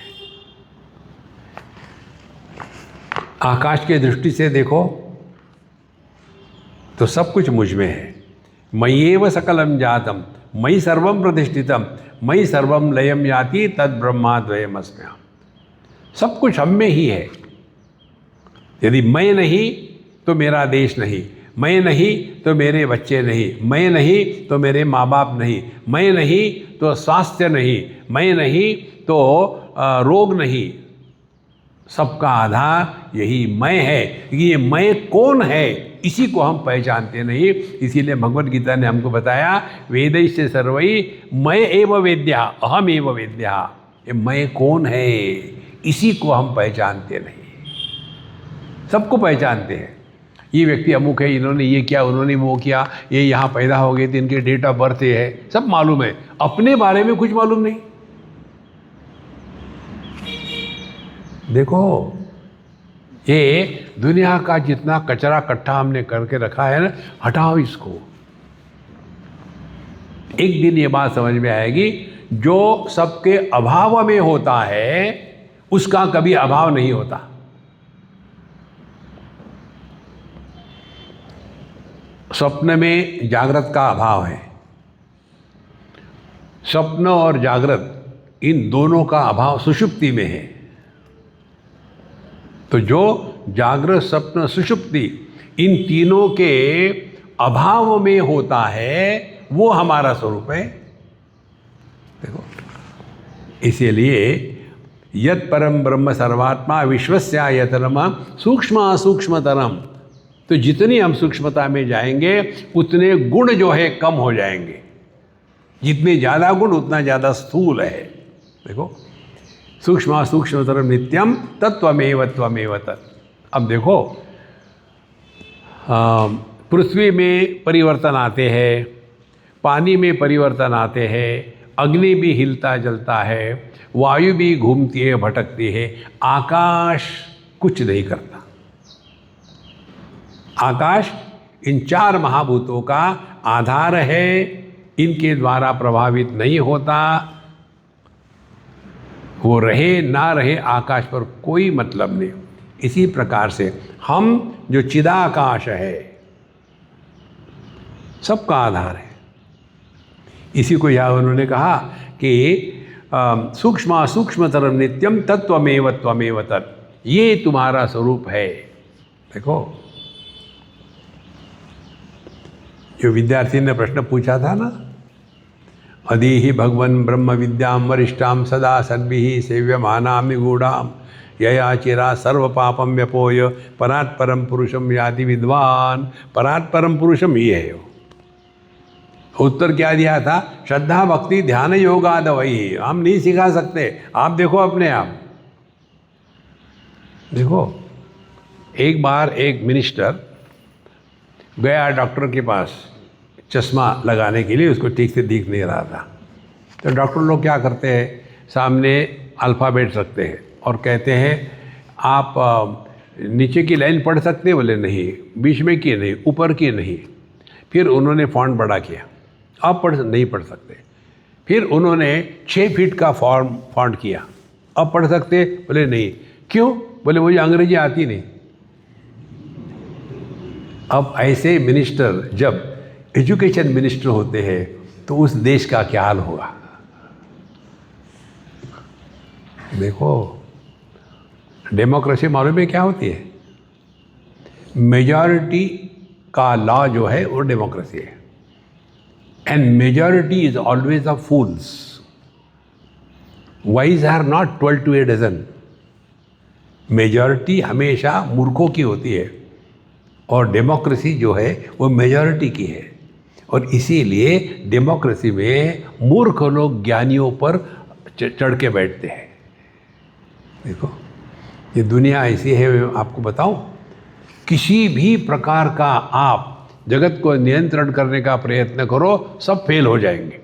Speaker 1: आकाश के दृष्टि से देखो तो सब कुछ मुझ में है। मय्येव सकलम जातम मयि सर्वम प्रतिष्ठितम मयि सर्वम लयम याति तद ब्रह्माद्वयमस्म्यहम्। सब कुछ हम में ही है। यदि मैं नहीं तो मेरा देश नहीं, मैं नहीं तो मेरे बच्चे नहीं, मैं नहीं तो मेरे माँ बाप नहीं, मैं नहीं तो स्वास्थ्य नहीं, मैं नहीं तो रोग नहीं। सबका आधार यही मैं है। ये मैं कौन है इसी को हम पहचानते नहीं। इसीलिए भगवद गीता ने हमको बताया, वेदैश्च सर्वैः मैं एव वेद्यः अहम एव वेद्यः। ये मैं कौन है इसी को हम पहचानते नहीं। सबको पहचानते हैं, ये व्यक्ति अमुक है, इन्होंने ये किया, उन्होंने वो किया, ये यहाँ पैदा हो गए थे, इनके डेट ऑफ बर्थ ये है, सब मालूम है। अपने बारे में कुछ मालूम नहीं। देखो, ये दुनिया का जितना कचरा इकट्ठा हमने करके रखा है ना, हटाओ इसको। एक दिन ये बात समझ में आएगी, जो सबके अभाव में होता है उसका कभी अभाव नहीं होता। स्वप्न में जागृत का अभाव है। स्वप्न और जागृत इन दोनों का अभाव सुषुप्ति में है। तो जो जागृत स्वप्न सुषुप्ति इन तीनों के अभाव में होता है वो हमारा स्वरूप है। देखो, इसीलिए यत् परम ब्रह्म सर्वात्मा विश्वस्यायतनम सूक्ष्म सूक्ष्मतरम। तो जितनी हम सूक्ष्मता में जाएंगे उतने गुण जो है कम हो जाएंगे। जितने ज़्यादा गुण उतना ज़्यादा स्थूल है। देखो, सूक्ष्म सूक्ष्मतरम नित्यम तत्वमेव त्वमेव तत्। अब देखो, पृथ्वी में परिवर्तन आते हैं, पानी में परिवर्तन आते हैं, अग्नि भी हिलता जलता है, वायु भी घूमती है भटकती है, आकाश कुछ नहीं करता। आकाश इन चार महाभूतों का आधार है, इनके द्वारा प्रभावित नहीं होता। वो रहे ना रहे, आकाश पर कोई मतलब नहीं। इसी प्रकार से हम जो चिदाकाश है सबका आधार है। इसी को यहाँ उन्होंने कहा कि सूक्ष्म सूक्ष्मतरम नित्यम तत्वमेव त्वमेव तत्। ये तुम्हारा स्वरूप है। देखो, जो विद्यार्थी ने प्रश्न पूछा था ना, अधीहि भगवन् ब्रह्म विद्याम वरिष्ठाम सदा सद्भिः सेव्यमानां निगूढ़ाम यया चिरा सर्व पापम व्यपोय परात् परम पुरुषम याति विद्वान। परात् परम पुरुषम ये है। उत्तर क्या दिया था? श्रद्धा भक्ति ध्यान योगाद वही। हम नहीं सिखा सकते, आप देखो अपने आप। देखो, एक बार एक मिनिस्टर गया डॉक्टर के पास चश्मा लगाने के लिए, उसको ठीक से दिख नहीं रहा था। तो डॉक्टर लोग क्या करते हैं, सामने अल्फ़ाबेट रखते हैं और कहते हैं आप नीचे की लाइन पढ़ सकते हैं? बोले नहीं। बीच में की नहीं, ऊपर की नहीं। फिर उन्होंने फॉन्ट बड़ा किया, आप नहीं पढ़ सकते। फिर उन्होंने 6 फीट का फॉन्ट किया, अब पढ़ सकते? बोले नहीं। क्यों? बोले मुझे अंग्रेजी आती नहीं। अब ऐसे मिनिस्टर जब एजुकेशन मिनिस्टर होते हैं तो उस देश का क्या हाल होगा? देखो, डेमोक्रेसी मालूम है क्या होती है? मेजॉरिटी का लॉ जो है वो डेमोक्रेसी है। And majority is always a fools. Wise are not 12 to a dozen। Majority हमेशा मूर्खों की होती है। और डेमोक्रेसी जो है वो मेजॉरिटी की है, और इसीलिए डेमोक्रेसी में मूर्ख लोग ज्ञानियों पर चढ़ के बैठते हैं। देखो ये दुनिया ऐसी है, मैं आपको बताऊं, किसी भी प्रकार का आप जगत को नियंत्रण करने का प्रयत्न करो, सब फेल हो जाएंगे।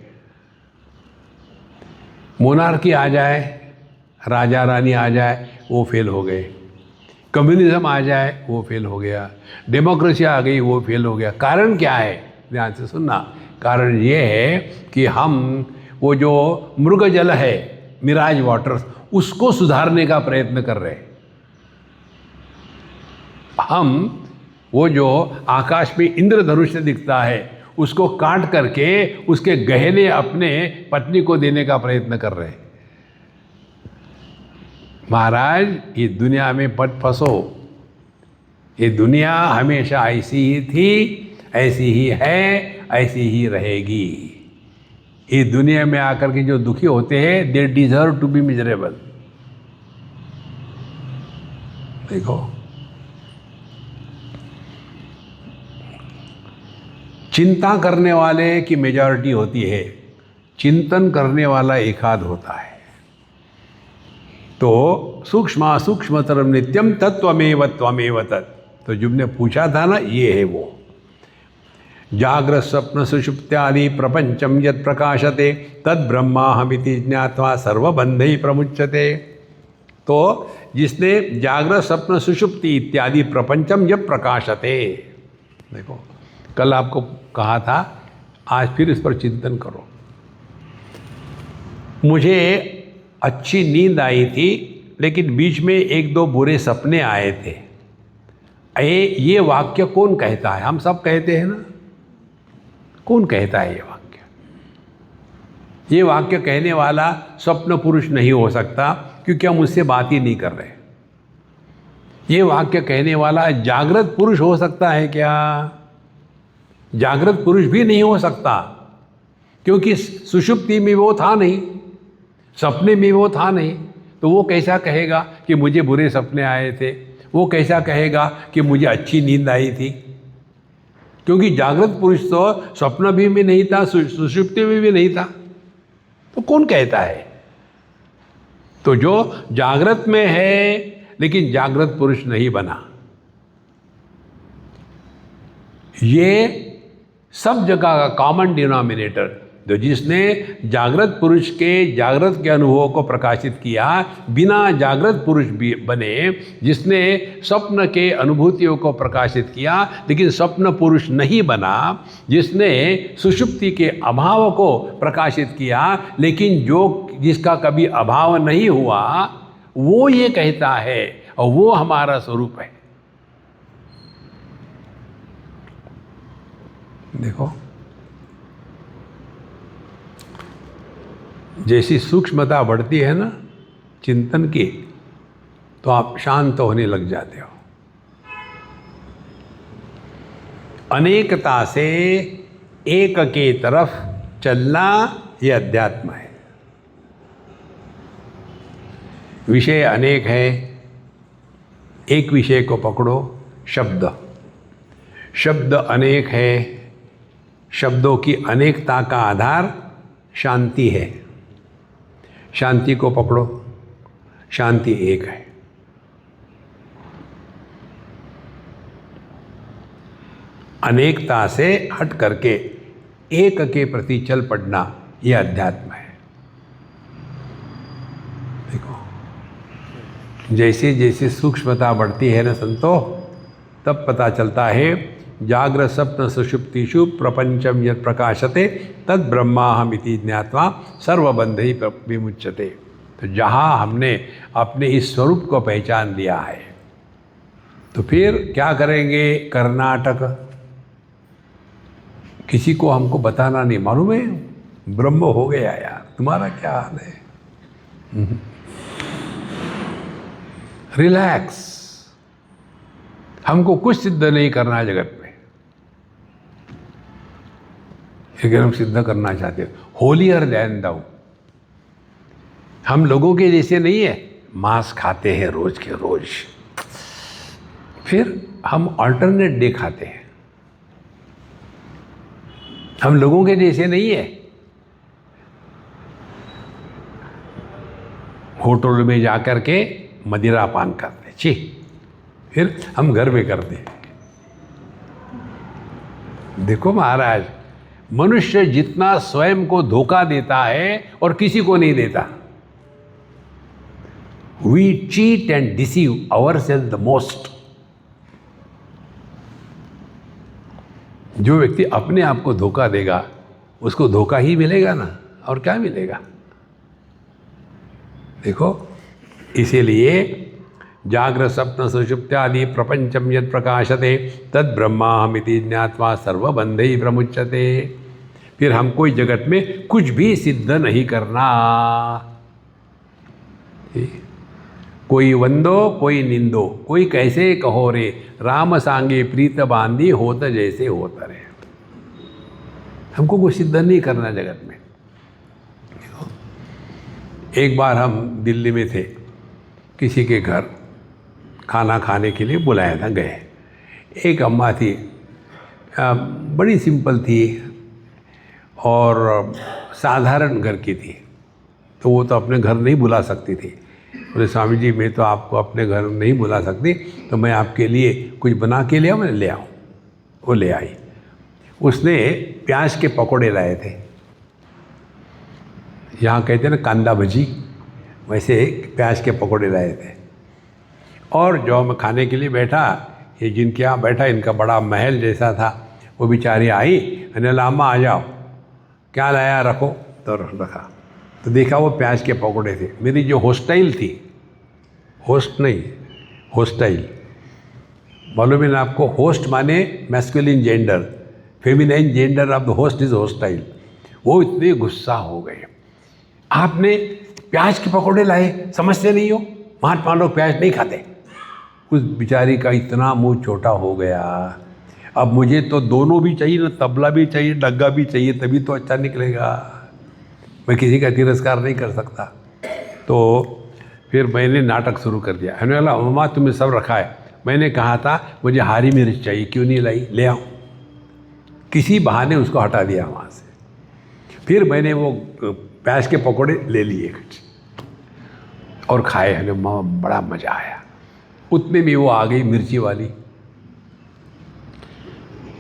Speaker 1: मोनार्की आ जाए, राजा रानी आ जाए, वो फेल हो गए। कम्युनिज्म आ जाए, वो फेल हो गया। डेमोक्रेसी आ गई, वो फेल हो गया। कारण क्या है? ध्यान से सुनना। कारण ये है कि हम वो जो मृग जल है, मिराज वाटर्स, उसको सुधारने का प्रयत्न कर रहे हैं। हम वो जो आकाश में इंद्रधनुष दिखता है, उसको काट करके उसके गहने अपने पत्नी को देने का प्रयत्न कर रहे हैं। महाराज, ये दुनिया में मत फंसो। ये दुनिया हमेशा ऐसी ही थी, ऐसी ही है, ऐसी ही रहेगी। ये दुनिया में आकर के जो दुखी होते हैं, they deserve to be miserable. देखो, चिंता करने वाले की मेजॉरिटी होती है, चिंतन करने वाला एकाध होता है। तो सूक्ष्म सूक्ष्मतरम नित्यम तत्वमेव त्वमेव तत्। तो जुबने पूछा था ना, ये है वो। जाग्रत स्वप्न सुषुप्त्यादि प्रपंचम यत् प्रकाशते तद ब्रह्माहमिति ज्ञात्वा सर्वबंधै प्रमुच्यते। तो जिसने जागृत स्वप्न सुषुप्ति इत्यादि प्रपंचम यत् प्रकाशते, देखो कल आपको कहा था, आज फिर इस पर चिंतन करो। मुझे अच्छी नींद आई थी, लेकिन बीच में एक दो बुरे सपने आए थे। ये वाक्य कौन कहता है? हम सब कहते हैं ना। कौन कहता है ये वाक्य? ये वाक्य कहने वाला स्वप्न पुरुष नहीं हो सकता, क्योंकि हम उससे बात ही नहीं कर रहे। ये वाक्य कहने वाला जागृत पुरुष हो सकता है क्या? जागृत पुरुष भी नहीं हो सकता, क्योंकि सुषुप्ति में वो था नहीं, सपने में वो था नहीं। तो वो कैसा कहेगा कि मुझे बुरे सपने आए थे? वो कैसा कहेगा कि मुझे अच्छी नींद आई थी? क्योंकि जागृत पुरुष तो स्वप्न भी में नहीं था, सुषुप्ति में भी नहीं था। तो कौन कहता है? तो जो जागृत में है लेकिन जागृत पुरुष नहीं बना, ये सब जगह का कॉमन डिनोमिनेटर, जो जिसने जागृत पुरुष के जागृत के अनुभवों को प्रकाशित किया, बिना जागृत पुरुष भी बने, जिसने स्वप्न के अनुभूतियों को प्रकाशित किया लेकिन स्वप्न पुरुष नहीं बना, जिसने सुषुप्ति के अभाव को प्रकाशित किया लेकिन जो जिसका कभी अभाव नहीं हुआ, वो ये कहता है, और वो हमारा स्वरूप है। देखो, जैसी सूक्ष्मता बढ़ती है ना चिंतन की, तो आप शांत होने लग जाते हो। अनेकता से एक के तरफ चलना ये अध्यात्म है। विषय अनेक है, एक विषय को पकड़ो, शब्द। शब्द अनेक है, शब्दों की अनेकता का आधार शांति है। शांति को पकड़ो, शांति एक है। अनेकता से हट करके एक के प्रति चल पड़ना, यह अध्यात्म है। देखो, जैसे जैसे सूक्ष्मता बढ़ती है ना संतो, तब पता चलता है जाग्रत स्वप्न सुषुप्तिषु प्रपंचम यत् प्रकाशते तद ब्रह्माहमिति ज्ञात्वा सर्वबंधै विमुच्यते। तो जहाँ हमने अपने इस स्वरूप को पहचान लिया है, तो फिर क्या करेंगे? कर्नाटक। किसी को हमको बताना नहीं, मालूम है ब्रह्म हो गया यार, तुम्हारा क्या हाल है? रिलैक्स। हमको कुछ सिद्ध नहीं करना है जगत में, लेकिन हम सिद्ध करना चाहते हैं। होलियर देन दाउ। हम लोगों के जैसे नहीं है, मांस खाते हैं रोज के रोज, फिर हम अल्टरनेट डे खाते हैं। हम लोगों के जैसे नहीं है। होटल में जाकर के मदिरा पान करते, छी, फिर हम घर में करते हैं। देखो महाराज, मनुष्य जितना स्वयं को धोखा देता है और किसी को नहीं देता। We cheat and deceive ourselves the most. जो व्यक्ति अपने आप को धोखा देगा उसको धोखा ही मिलेगा ना, और क्या मिलेगा। देखो, इसीलिए जाग्रत स्वप्न सुषुप्त्यादि प्रपंचम यद प्रकाशते तद ब्रह्माहमिति ज्ञात्वा सर्वबंधै प्रमुच्यते। फिर हमको इस जगत में कुछ भी सिद्ध नहीं करना। कोई वंदो कोई निंदो, कोई कैसे कहो रे, राम सांगे प्रीत बांधी होत जैसे होत रे। हमको कुछ सिद्ध नहीं करना जगत में। एक बार हम दिल्ली में थे, किसी के घर खाना खाने के लिए बुलाया था, गए। एक अम्मा थी, बड़ी सिंपल थी और साधारण घर की थी, तो वो तो अपने घर नहीं बुला सकती थी। बोले स्वामी जी, मैं तो आपको अपने घर नहीं बुला सकती, तो मैं आपके लिए कुछ बना के ले आऊँ। मैंने ले आऊँ। वो ले आई। उसने प्याज के पकौड़े लाए थे, यहाँ कहते हैं ना कांदा भजी, वैसे प्याज के पकौड़े लाए थे। और जो मैं खाने के लिए बैठा, ये जिनके यहाँ बैठा इनका बड़ा महल जैसा था, वो बेचारी आई, मैंने लामा आ जाओ, क्या लाया, रखो। तो रखा, तो देखा वो प्याज के पकौड़े थे। मेरी जो होस्टाइल थी, होस्ट नहीं, होस्टाइल मालूम है ना आपको। होस्ट माने masculine gender, feminine gender of the host is hostile. वो इतने गुस्सा हो गए, आपने प्याज के पकौड़े लाए, समझते नहीं हो, महात्मा लोग प्याज नहीं खाते। उस बिचारी का इतना मुंह छोटा हो गया। अब मुझे तो दोनों भी चाहिए ना, तबला भी चाहिए, डग्गा भी चाहिए, तभी तो अच्छा निकलेगा। मैं किसी का तिरस्कार नहीं कर सकता। तो फिर मैंने नाटक शुरू कर दिया। मैंने बोला, मम्मा तुम्हें सब रखा है, मैंने कहा था मुझे हरी मिर्च चाहिए, क्यों नहीं लाई, ले आओ। किसी बहाने उसको हटा दिया वहाँ से। फिर मैंने वो प्याज के पकौड़े ले लिए और खाए। हमें बड़ा मज़ा आया। उतने में वो आ गई मिर्ची वाली।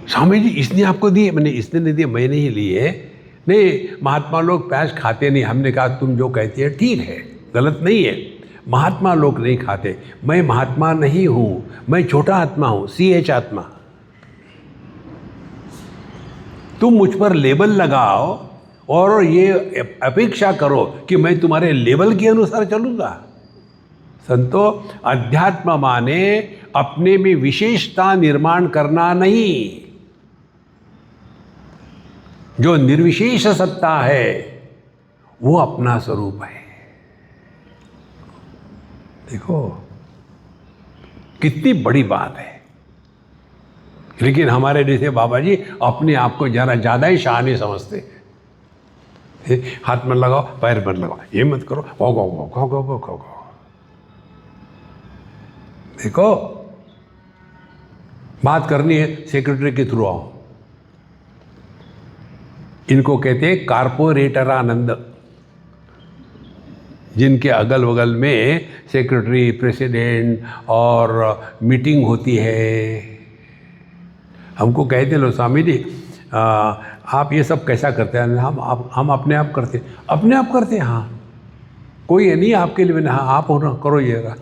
Speaker 1: स्वामी जी इसने आपको दिए? मैंने, इसने नहीं दिए, मैंने ही लिए। नहीं, महात्मा लोग प्याज खाते नहीं। हमने कहा तुम जो कहती है ठीक है, गलत नहीं है, महात्मा लोग नहीं खाते। मैं महात्मा नहीं हूँ, मैं छोटा आत्मा हूँ, CH आत्मा। तुम मुझ पर लेबल लगाओ और ये अपेक्षा करो कि मैं तुम्हारे लेवल के अनुसार चलूँगा। संतो, अध्यात्म माने अपने में विशेषता निर्माण करना नहीं। जो निर्विशेष सत्ता है वो अपना स्वरूप है। देखो कितनी बड़ी बात है। लेकिन हमारे जैसे बाबा जी अपने आप को जरा ज़्यादा ही शान समझते। हाथ में लगाओ, पैर में लगाओ, ये मत करो, गो गो गो गो गो गो गो गो। देखो, बात करनी है सेक्रेटरी के थ्रू आओ। इनको कहते हैं कारपोरेटर आनंद, जिनके अगल बगल में सेक्रेटरी, प्रेसिडेंट और मीटिंग होती है। हमको कहते लो स्वामी जी आप ये सब कैसा करते हैं? हम अपने आप करते, अपने आप करते हैं। हाँ, कोई है नहीं आपके लिए। हाँ, आप हो ना, करो ये रहा।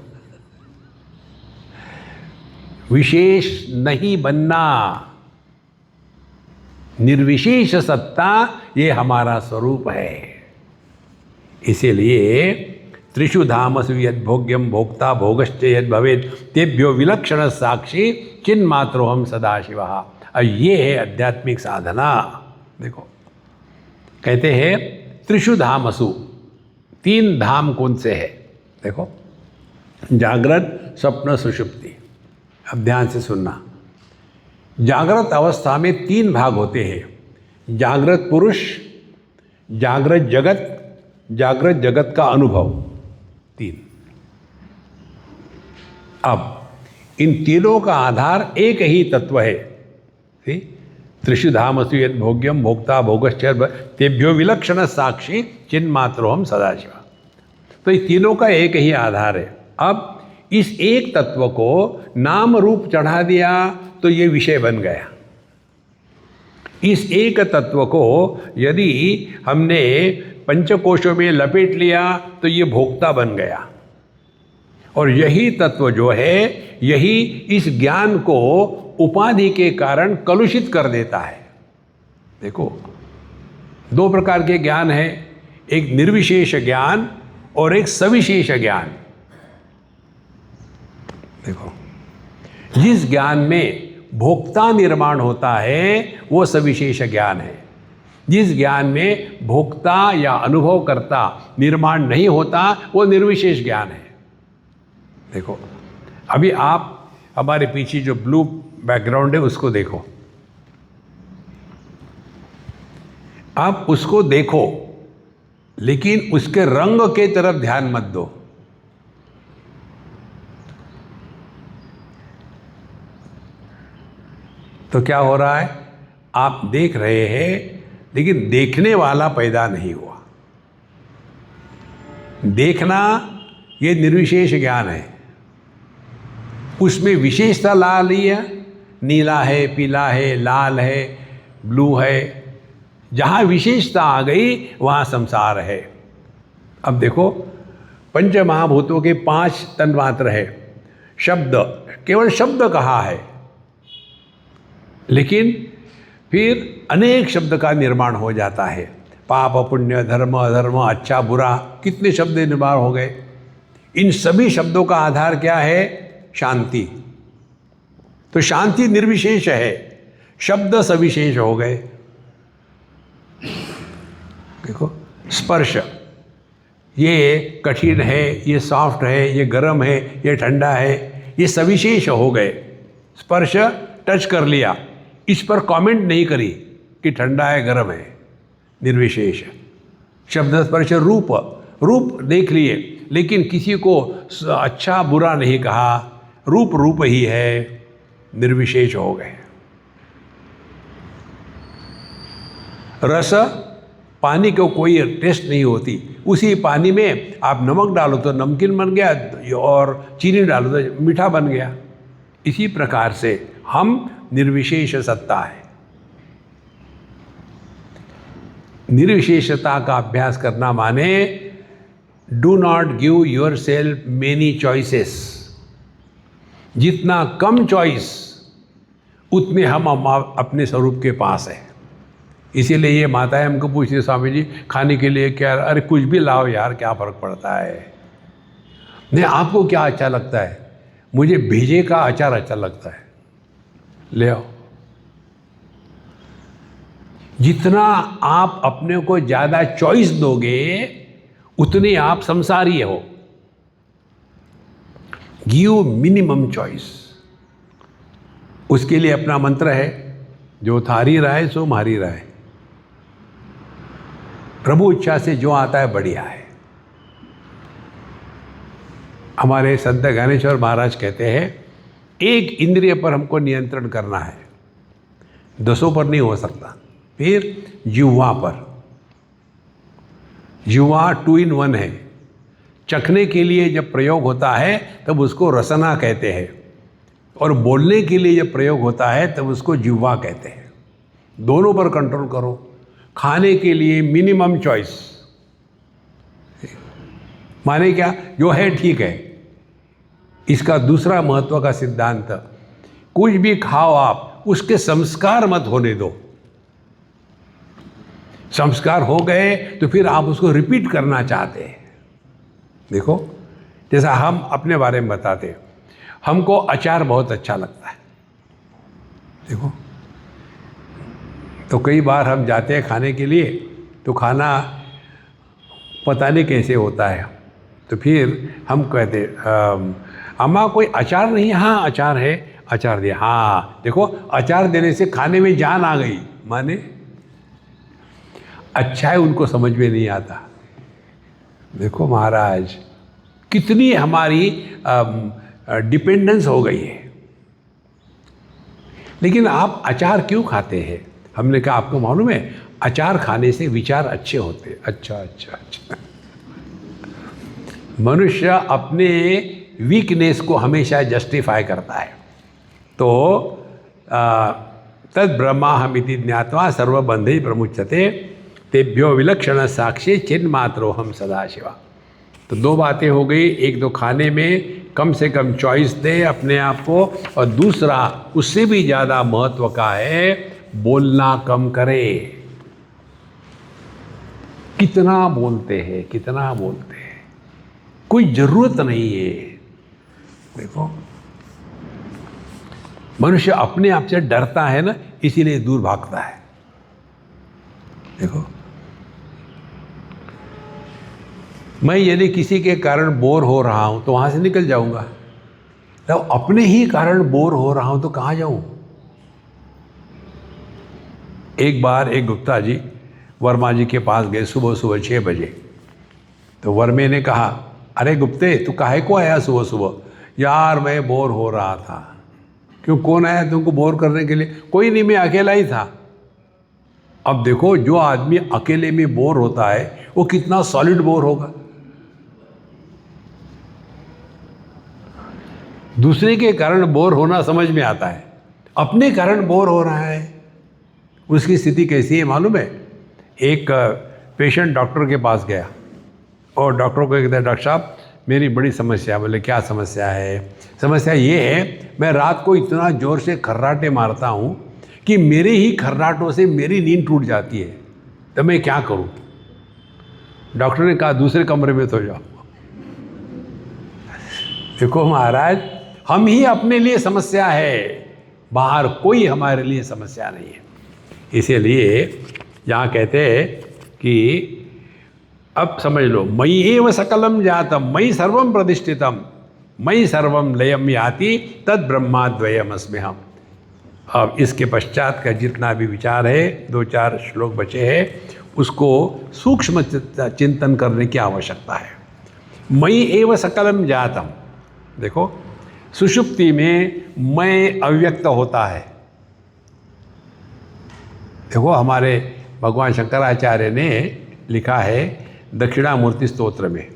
Speaker 1: विशेष नहीं बनना, निर्विशेष सत्ता ये हमारा स्वरूप है। इसीलिए त्रिषु धामसु यद भोग्यम भोक्ता भोगश्च यद भवेद तेभ्यो विलक्षण साक्षी चिन्मात्रोहम सदाशिवः। और ये है आध्यात्मिक साधना। देखो कहते हैं त्रिषु धामसु, 3 धाम कौन से है? देखो, जागृत, स्वप्न, सुषुप्ति। अब ध्यान से सुनना। जागृत अवस्था में 3 भाग होते हैं, जागृत पुरुष, जागृत जगत, जागृत जगत का अनुभव, 3। अब इन तीनों का आधार एक ही तत्व है। त्रिषु धामसु यद भोग्यम भोक्ता भोगश्च तेभ्यो विलक्षण साक्षी चिन्मात्रोहम सदाशिव। तो ये तीनों का एक ही आधार है। अब इस एक तत्व को नाम रूप चढ़ा दिया तो ये विषय बन गया। इस एक तत्व को यदि हमने पंचकोशों में लपेट लिया तो ये भोक्ता बन गया। और यही तत्व जो है, यही इस ज्ञान को उपाधि के कारण कलुषित कर देता है। देखो, दो प्रकार के ज्ञान है, एक निर्विशेष ज्ञान और एक सविशेष ज्ञान। देखो, जिस ज्ञान में भोक्ता निर्माण होता है वो सविशेष ज्ञान है। जिस ज्ञान में भोक्ता या अनुभवकर्ता निर्माण नहीं होता वो निर्विशेष ज्ञान है। देखो, अभी आप हमारे पीछे जो ब्लू बैकग्राउंड है उसको देखो, आप उसको देखो लेकिन उसके रंग के तरफ ध्यान मत दो। तो क्या हो रहा है, आप देख रहे हैं लेकिन देखने वाला पैदा नहीं हुआ। देखना ये निर्विशेष ज्ञान है। उसमें विशेषता ला लिया, नीला है, पीला है, लाल है, ब्लू है। जहाँ विशेषता आ गई वहाँ संसार है। अब देखो, पंच महाभूतों के 5 तन्मात्र है। शब्द, केवल शब्द कहा है, लेकिन फिर अनेक शब्द का निर्माण हो जाता है। पाप पुण्य, धर्म अधर्म, अच्छा बुरा, कितने शब्द निर्माण हो गए। इन सभी शब्दों का आधार क्या है? शांति। तो शांति निर्विशेष है, शब्द सविशेष हो गए। देखो, स्पर्श, ये कठिन है, ये सॉफ्ट है, ये गर्म है, ये ठंडा है, ये सविशेष हो गए। स्पर्श टच कर लिया, इस पर कमेंट नहीं करी कि ठंडा है गर्म है, निर्विशेष। शब्द स्पर्श, रूप, रूप देख लिए लेकिन किसी को अच्छा बुरा नहीं कहा, रूप रूप ही है, निर्विशेष हो गए। रस, पानी को कोई टेस्ट नहीं होती, उसी पानी में आप नमक डालो तो नमकीन बन गया और चीनी डालो तो मीठा बन गया। इसी प्रकार से हम निर्विशेष सत्ता है। निर्विशेषता का अभ्यास करना माने do not give your self many choices. जितना कम चॉइस उतने हम अपने स्वरूप के पास है। इसीलिए ये माताएं हमको पूछती, स्वामी जी खाने के लिए क्या? अरे कुछ भी लाओ यार, क्या फ़र्क पड़ता है। नहीं, आपको क्या अच्छा लगता है? मुझे भेजे का अचार अच्छा लगता है, ले आओ। जितना आप अपने को ज़्यादा चॉइस दोगे उतने आप संसारी हो। Give minimum choice. उसके लिए अपना मंत्र है, जो थारी राय सो मारी राय। प्रभु इच्छा से जो आता है बढ़िया है। हमारे संत ज्ञानेश्वर महाराज कहते हैं, एक इंद्रिय पर हमको नियंत्रण करना है, 10 पर नहीं हो सकता। फिर जिह्वा पर, जिह्वा 2 in 1 है। चखने के लिए जब प्रयोग होता है तब उसको रसना कहते हैं, और बोलने के लिए जब प्रयोग होता है तब उसको जिह्वा कहते हैं। दोनों पर कंट्रोल करो। खाने के लिए मिनिमम चॉइस, माने क्या? जो है ठीक है। इसका दूसरा महत्व का सिद्धांत, कुछ भी खाओ आप, उसके संस्कार मत होने दो। संस्कार हो गए तो फिर आप उसको रिपीट करना चाहते हैं। देखो, जैसा हम अपने बारे में बताते हैं, हमको अचार बहुत अच्छा लगता है। देखो, तो कई बार हम जाते हैं खाने के लिए, तो खाना पता नहीं कैसे होता है, तो फिर हम कहते अम्मा कोई अचार नहीं? हाँ अचार है, अचार दिया। हाँ देखो, अचार देने से खाने में जान आ गई। माने अच्छा है, उनको समझ में नहीं आता। देखो महाराज, कितनी हमारी डिपेंडेंस हो गई है। लेकिन आप अचार क्यों खाते हैं? हमने कहा आपको मालूम है अचार खाने से विचार अच्छे होते हैं। अच्छा। मनुष्य अपने वीकनेस को हमेशा जस्टिफाई करता है। तो तद ब्रह्माहमिति ज्ञात्वा सर्वबंधे प्रमुच्यते तेभ्यो विलक्षण साक्षी चिन्ह मात्रो हम सदाशिवा। तो दो बातें हो गई, एक तो खाने में कम से कम चॉइस दे अपने आप को, और दूसरा उससे भी ज़्यादा महत्व का है बोलना कम करे। कितना बोलते हैं, कोई ज़रूरत नहीं है। देखो मनुष्य अपने आप से डरता है ना, इसीलिए दूर भागता है। देखो मैं यदि किसी के कारण बोर हो रहा हूं तो वहां से निकल जाऊंगा, तो अपने ही कारण बोर हो रहा हूं तो कहां जाऊं? एक बार एक गुप्ता जी वर्मा जी के पास गए सुबह 6 बजे। तो वर्मे ने कहा, अरे गुप्ते तू काहे को आया सुबह? यार मैं बोर हो रहा था। क्यों, कौन आया तुमको बोर करने के लिए? कोई नहीं, मैं अकेला ही था। अब देखो जो आदमी अकेले में बोर होता है वो कितना सॉलिड बोर होगा। दूसरे के कारण बोर होना समझ में आता है, अपने कारण बोर हो रहा है, उसकी स्थिति कैसी है मालूम है? एक पेशेंट डॉक्टर के पास गया और डॉक्टर को कहता है, डॉक्टर साहब मेरी बड़ी समस्या। बोले क्या समस्या है? समस्या ये है मैं रात को इतना ज़ोर से खर्राटे मारता हूँ कि मेरे ही खर्राटों से मेरी नींद टूट जाती है, तो मैं क्या करूँ? डॉक्टर ने कहा दूसरे कमरे में सो जाओ। देखो महाराज, हम ही अपने लिए समस्या है, बाहर कोई हमारे लिए समस्या नहीं है। इसीलिए यहाँ कहते हैं कि अब समझ लो, मयि एव सकलम जातम मयि सर्वम प्रतिष्ठितम मयि सर्वम लयम याति तद ब्रह्माद्वयमस्मि हम। अब इसके पश्चात का जितना भी विचार है, 2-4 श्लोक बचे हैं, उसको सूक्ष्म चिंतन करने की आवश्यकता है। मयि एव सकलम जातम, देखो सुषुप्ति में मैं अव्यक्त होता है। देखो हमारे भगवान शंकराचार्य ने लिखा है दक्षिणामूर्ति स्तोत्र में,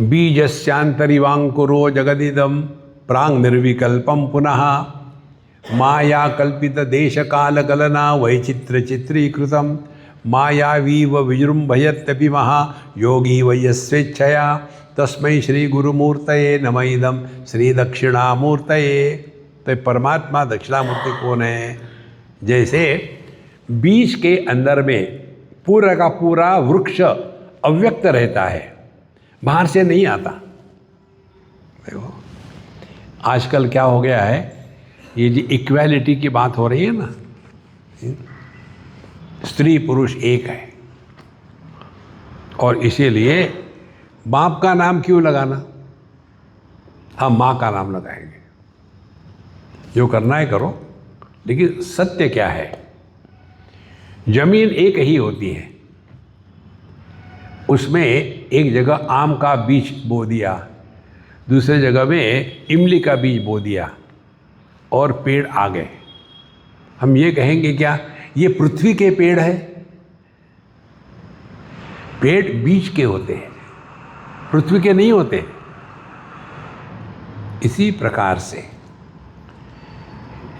Speaker 1: बीजस्यांतरिवांकुरो जगदिदम प्रांग निर्विकल्पम पुनः माया कल्पित देश काल गलना वैचित्र चित्रीकृतम मायावीव विजृंभयत्यपि महा योगी वै स्वेच्छया तस्मै श्री गुरुमूर्तये नमः श्री दक्षिणामूर्तये। तो परमात्मा दक्षिणामूर्ति कौन है? जैसे बीज के अंदर में पूरा का पूरा वृक्ष अव्यक्त रहता है, बाहर से नहीं आता। देखो आजकल क्या हो गया है, ये जो इक्वालिटी की बात हो रही है ना, स्त्री पुरुष एक है, और इसीलिए बाप का नाम क्यों लगाना, हम माँ का नाम लगाएंगे। जो करना है करो, लेकिन सत्य क्या है? जमीन एक ही होती है, उसमें एक जगह आम का बीज बो दिया, दूसरे जगह में इमली का बीज बो दिया और पेड़ आ गए। हम ये कहेंगे क्या ये पृथ्वी के पेड़ है? पेड़ बीज के होते हैं, पृथ्वी के नहीं होते। इसी प्रकार से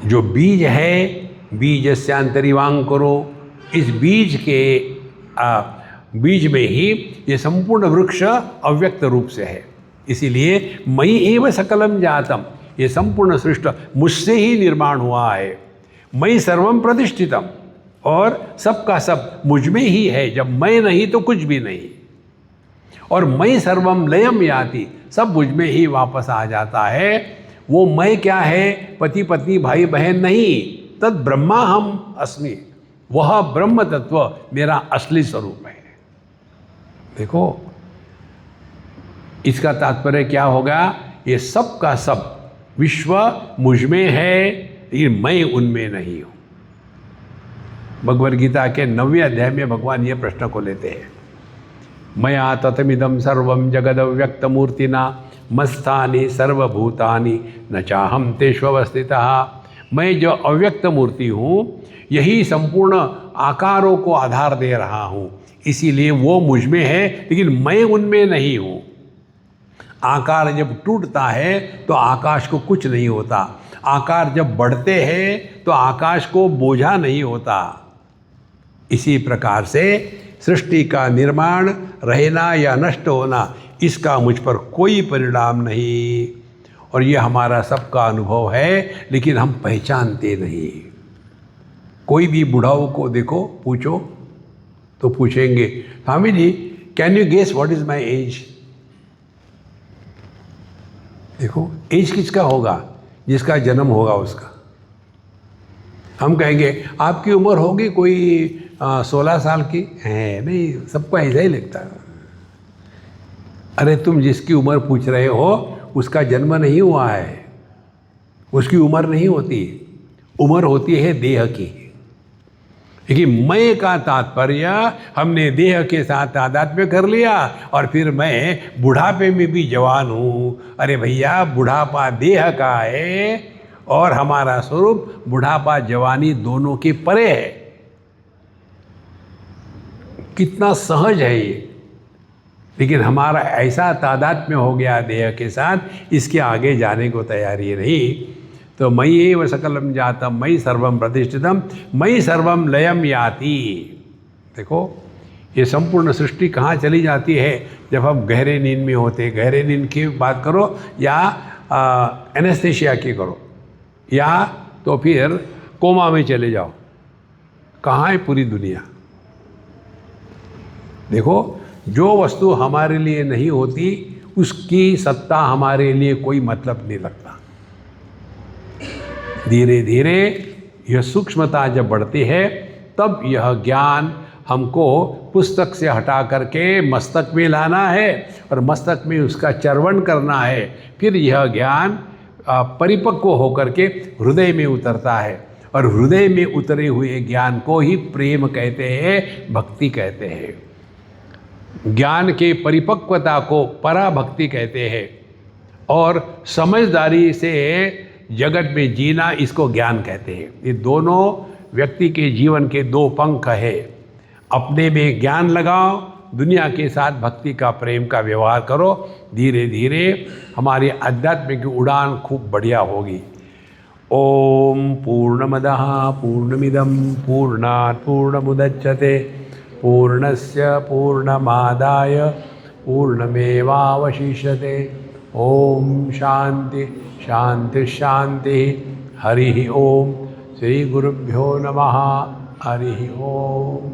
Speaker 1: जो बीज है, बीजस्यांतरिवांकुरो, इस बीज के बीज में ही ये संपूर्ण वृक्ष अव्यक्त रूप से है। इसीलिए मयि एव सकलम जातम, ये संपूर्ण सृष्टि मुझसे ही निर्माण हुआ है। मयि सर्वम प्रतिष्ठितम, और सबका सब मुझ में ही है, जब मैं नहीं तो कुछ भी नहीं। और मयि सर्वम लयम याति, सब मुझ में ही वापस आ जाता है। वो मैं क्या है? पति पत्नी भाई बहन नहीं, तद ब्रह्मा हम अस्मि, वह ब्रह्म तत्व मेरा असली स्वरूप है। देखो इसका तात्पर्य क्या होगा? ये सब का सब विश्व मुझ में है, लेकिन मैं उनमें नहीं हूं। भगवद गीता के 9वें अध्याय में भगवान ये प्रश्न को लेते हैं, मया ततमिदं सर्वं जगदव्यक्तमूर्तिना मत्स्थानि सर्वभूतानि न चाहम तेष्वस्थितः। मैं जो अव्यक्त मूर्ति हूँ, यही संपूर्ण आकारों को आधार दे रहा हूँ, इसीलिए वो मुझ में है लेकिन मैं उनमें नहीं हूँ। आकार जब टूटता है तो आकाश को कुछ नहीं होता, आकार जब बढ़ते हैं तो आकाश को बोझा नहीं होता। इसी प्रकार से सृष्टि का निर्माण, रहना या नष्ट होना, इसका मुझ पर कोई परिणाम नहीं। और ये हमारा सबका अनुभव है, लेकिन हम पहचानते नहीं। कोई भी बुढ़ाओं को देखो, पूछो तो पूछेंगे, Swami ji can you guess what is my age? देखो, एज किसका होगा? जिसका जन्म होगा उसका। हम कहेंगे आपकी उम्र होगी कोई 16 साल की है, नहीं, सबको ऐसा ही लगता है। अरे तुम जिसकी उम्र पूछ रहे हो उसका जन्म नहीं हुआ है, उसकी उम्र नहीं होती, उम्र होती है देह की। लेकिन मैं का तात्पर्य हमने देह के साथ तादात्म्य कर लिया और फिर मैं बुढ़ापे में भी जवान हूँ। अरे भैया, बुढ़ापा देह का है और हमारा स्वरूप बुढ़ापा जवानी दोनों के परे है। कितना सहज है ये, लेकिन हमारा ऐसा तादात्म्य हो गया देह के साथ, इसके आगे जाने को तैयारी नहीं। तो मयि एव सकलम जातम मयि सर्वम प्रतिष्ठितम मयि सर्वम लयम याति। देखो, ये संपूर्ण सृष्टि कहाँ चली जाती है? जब हम गहरे नींद में होते, गहरे नींद की बात करो या एनेस्थेशिया की करो, या तो फिर कोमा में चले जाओ, कहाँ है पूरी दुनिया? देखो, जो वस्तु हमारे लिए नहीं होती उसकी सत्ता हमारे लिए कोई मतलब नहीं लगता। धीरे धीरे यह सूक्ष्मता जब बढ़ती है, तब यह ज्ञान हमको पुस्तक से हटा करके मस्तक में लाना है और मस्तक में उसका चर्वण करना है। फिर यह ज्ञान परिपक्व होकर के हृदय में उतरता है और हृदय में उतरे हुए ज्ञान को ही प्रेम कहते हैं, भक्ति कहते हैं। ज्ञान के परिपक्वता को पराभक्ति कहते हैं और समझदारी से जगत में जीना, इसको ज्ञान कहते हैं। ये दोनों व्यक्ति के जीवन के दो पंख है। अपने में ज्ञान लगाओ, दुनिया के साथ भक्ति का, प्रेम का व्यवहार करो। धीरे धीरे हमारी आध्यात्मिक उड़ान खूब बढ़िया होगी। ओम पूर्णमदः पूर्णमिदं पूर्णात् पूर्णमुदच्यते पूर्णस्य पूर्णमादाय पूर्णमेवावशिष्यते। ओम शांति शांति शांति। हरि ओम। श्री गुरुभ्यो नमः। हरि ओम।